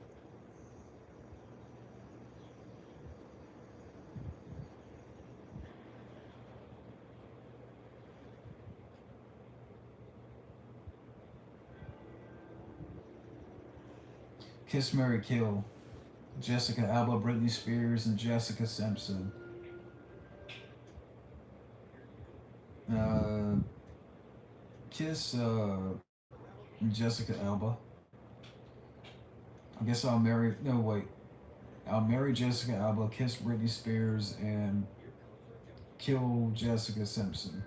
Kiss Mary Kill. Jessica Alba, Britney Spears, and Jessica Simpson. Uh, Kiss Jessica Alba. I guess I'll marry. No, wait. I'll marry Jessica Alba, kiss Britney Spears, and kill Jessica Simpson.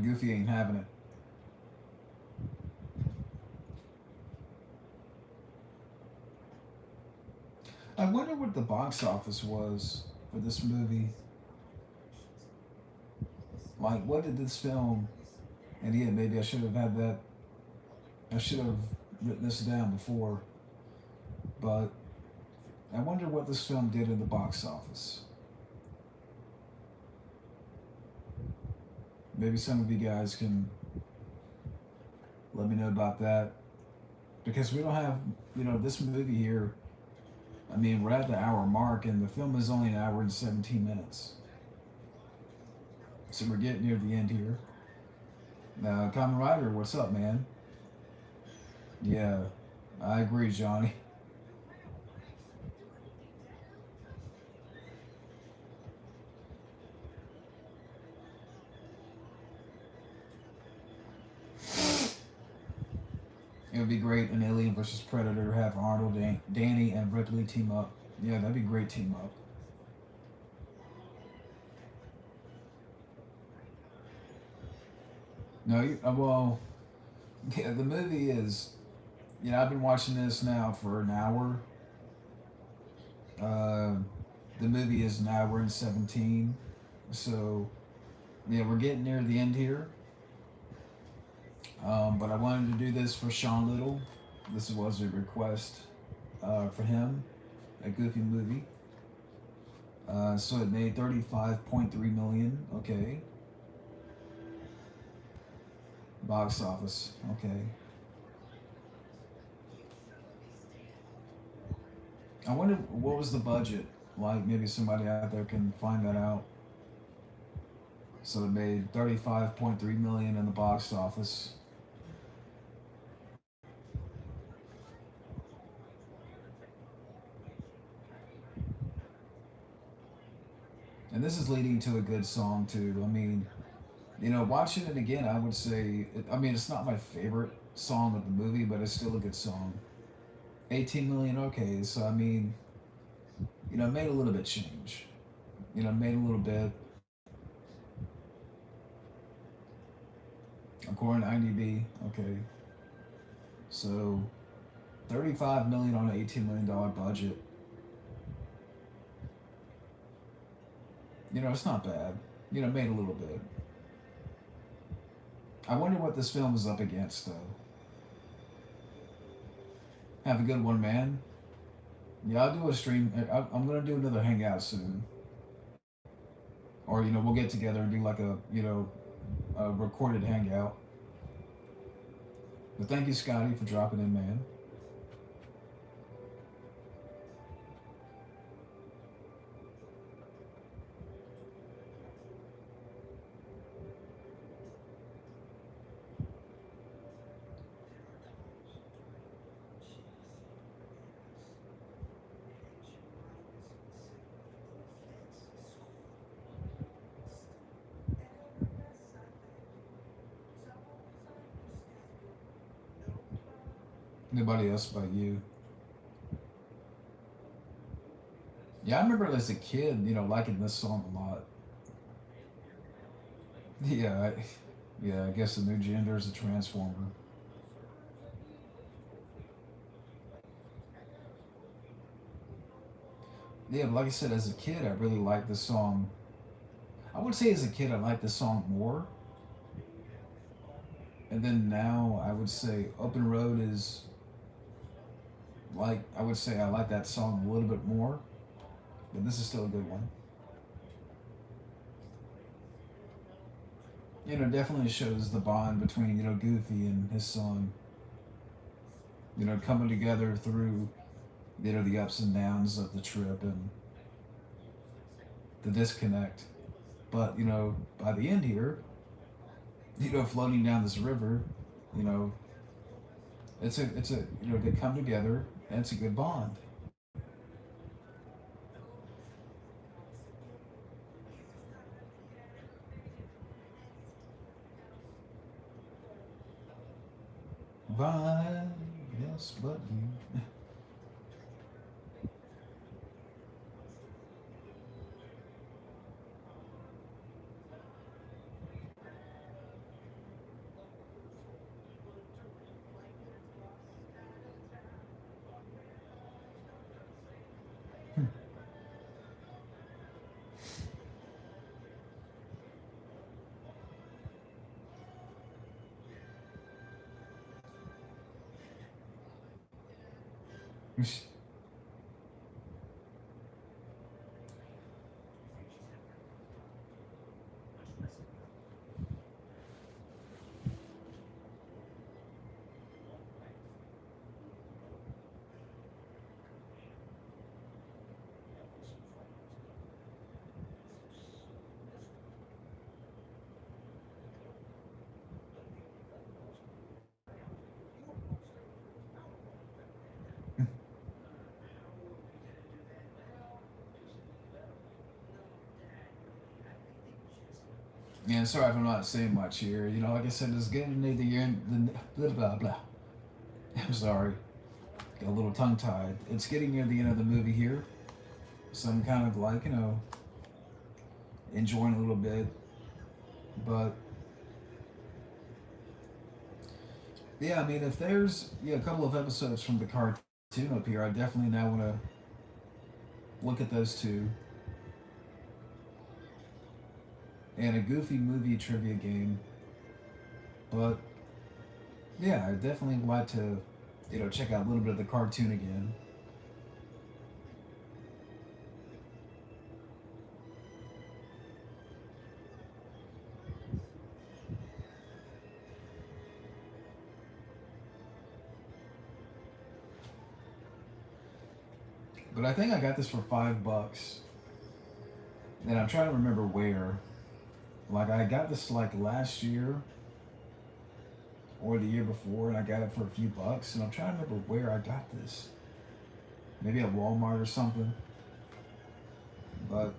Goofy ain't having it. I wonder what the box office was for this movie. Like, what did this film? And yeah, maybe I should have had that. I should have written this down before. But I wonder what this film did in the box office. Maybe some of you guys can let me know about that. Because we don't have, this movie here. I mean, we're at the hour mark, and the film is only an hour and 17 minutes. So we're getting near the end here. Common Rider, what's up, man? Yeah, I agree, Johnny. It would be great an Alien versus Predator, have Arnold, Danny, and Ripley team up. Yeah, that'd be a great team up. No, well, yeah, the movie is. I've been watching this now for an hour. Uh, the movie is an hour and 17. So, yeah, we're getting near the end here. But I wanted to do this for Shawn Little. This was a request for him, a Goofy movie. So it made 35.3 million. Okay. Box office. Okay. I wonder what was the budget. Like maybe somebody out there can find that out. So it made 35.3 million in the box office. And this is leading to a good song too. I mean, watching it again, I would say. I mean, it's not my favorite song of the movie, but it's still a good song. 18 million. Okay, so I mean, made a little bit change. Made a little bit. According to IMDb, okay. So 35 million on an $18 million budget. It's not bad. Made a little bit. I wonder what this film is up against, though. Have a good one, man. Yeah, I'll do a stream. I'm gonna do another hangout soon, or we'll get together and do like a recorded hangout. But thank you, Scotty, for dropping in, man. Nobody else but you. Yeah, I remember as a kid, liking this song a lot. Yeah, yeah. I guess the new gender is a transformer. Yeah, but like I said, as a kid, I really liked this song. I would say as a kid, I liked this song more. And then now, I would say Open Road is like, I would say I like that song a little bit more. But this is still a good one. Definitely shows the bond between, Goofy and his son, coming together through, the ups and downs of the trip and the disconnect. But, by the end here, floating down this river, you know, it's a they come together and it's a good bond. By yes, but you. Yeah, sorry if I'm not saying much here. Like I said, it's getting near the end. The blah blah blah. I'm sorry, got a little tongue tied. It's getting near the end of the movie here, so I'm kind of like enjoying a little bit. But yeah, I mean, if there's a couple of episodes from the cartoon up here, I definitely now want to look at those two and a Goofy movie trivia game. But yeah, I definitely would like to check out a little bit of the cartoon again. But I think I got this for $5, and I'm trying to remember where. Like I got this like last year or the year before, and I got it for a few bucks. And I'm trying to remember where I got this. Maybe at Walmart or something. But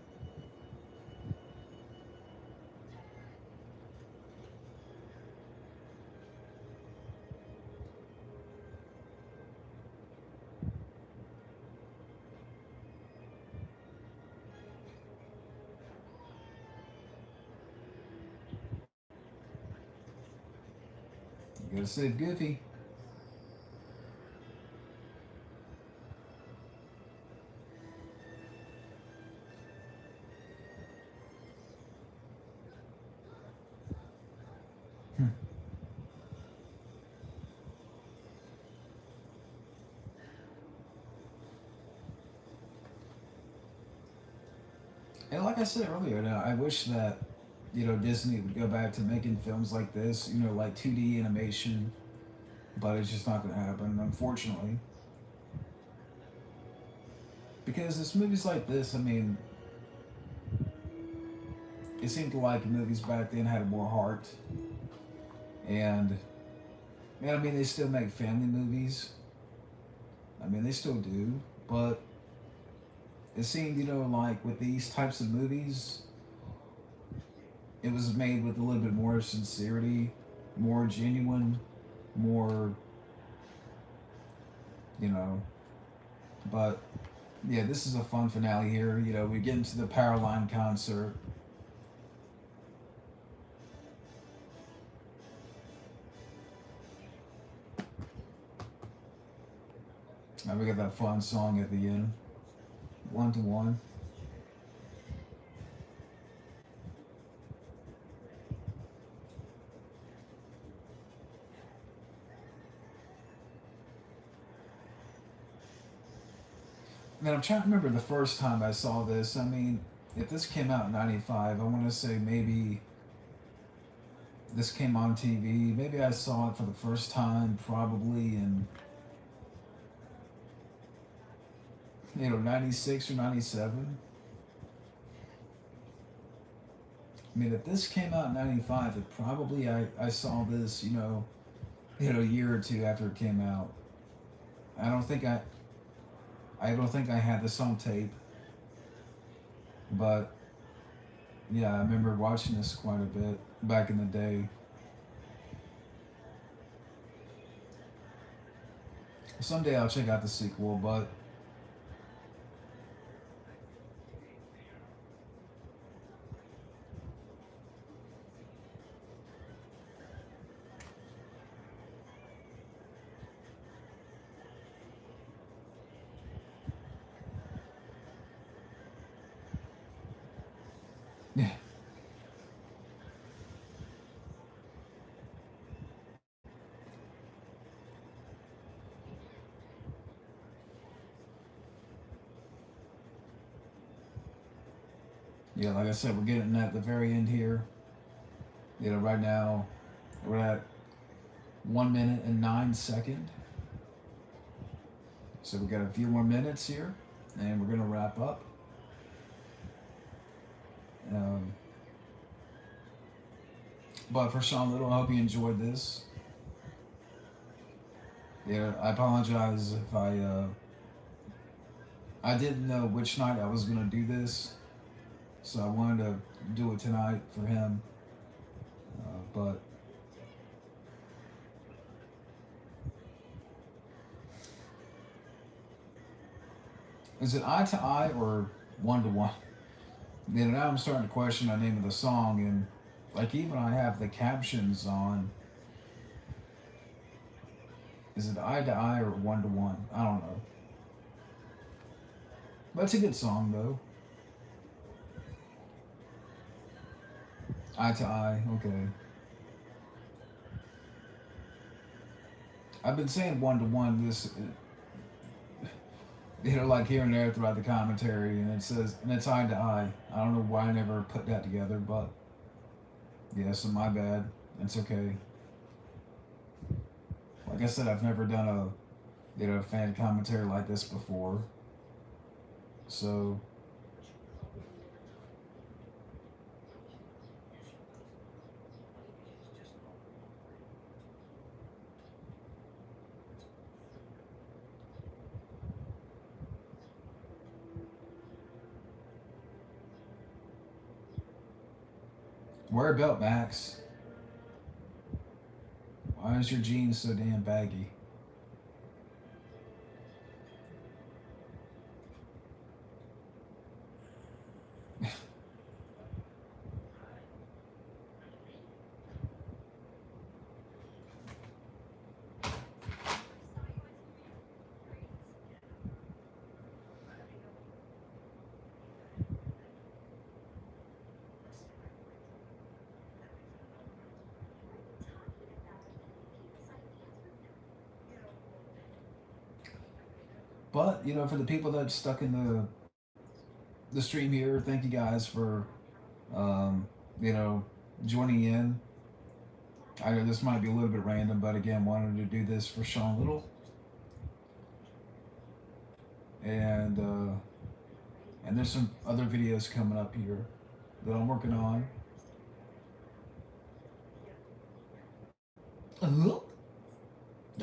you gotta save Goofy. And like I said earlier, now I wish that Disney would go back to making films like this. Like 2D animation, but it's just not gonna happen, unfortunately. Because it's movies like this. I mean, it seemed like movies back then had more heart, and man, I mean, they still make family movies. I mean, they still do, but it seemed, like with these types of movies, it was made with a little bit more sincerity, more genuine, more, you know. But yeah, this is a fun finale here. We get into the Powerline concert. Now we got that fun song at the end, 1 to 1. Man, I'm trying to remember the first time I saw this. I mean, if this came out in '95, I want to say maybe this came on TV. Maybe I saw it for the first time probably in, '96 or '97. I mean, if this came out in '95, it probably I saw this, a year or two after it came out. I don't think I don't think I had this on tape, but yeah, I remember watching this quite a bit back in the day. Someday I'll check out the sequel, but yeah, yeah, like I said, we're getting at the very end here. Right now we're at 1 minute and 9 seconds. So we got a few more minutes here, and we're gonna wrap up. Um, but for Shawn Little, I hope you enjoyed this. Yeah, I apologize if I didn't know which night I was gonna do this, so I wanted to do it tonight for him. But is it eye to eye or 1 to 1? Now I'm starting to question the name of the song, and like even I have the captions on. Is it eye to eye or 1 to 1? I don't know. But it's a good song though. Eye to eye, okay. I've been saying 1 to 1 this, like here and there throughout the commentary, and it says, and it's eye to eye. I don't know why I never put that together, but yeah, so my bad. It's okay. Like I said, I've never done a fan commentary like this before. So, wear a belt, Max. Why is your jeans so damn baggy? But you know, for the people that stuck in the stream here, thank you guys for um, you know joining in. I know this might be a little bit random, but again, wanted to do this for Shawn Little, and there's some other videos coming up here that I'm working on. Uh-huh.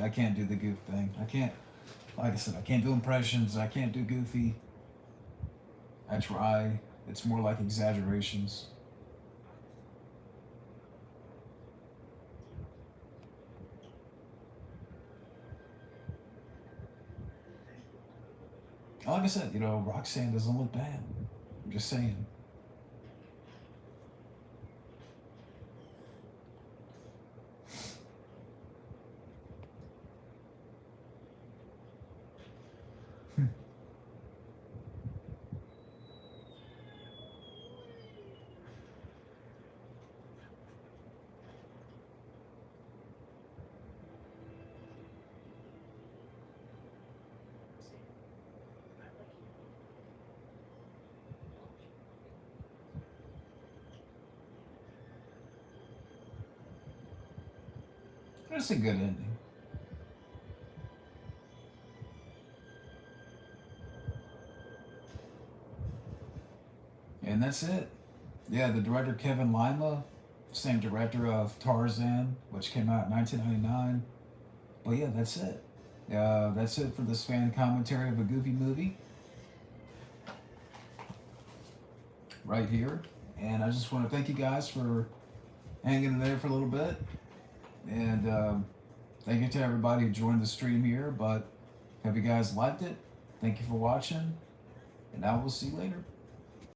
I can't do the goof thing. I can't, like I said, I can't do impressions. I can't do goofy. I try. It's more like exaggerations. Like I said, Roxanne doesn't look bad. I'm just saying. It's a good ending. And that's it. Yeah, the director Kevin Lima, same director of Tarzan, which came out in 1999. But yeah, that's it. That's it for this fan commentary of a goofy movie right here. And I just want to thank you guys for hanging in there for a little bit. And thank you to everybody who joined the stream here. But have you guys liked it? Thank you for watching. And I will see you later.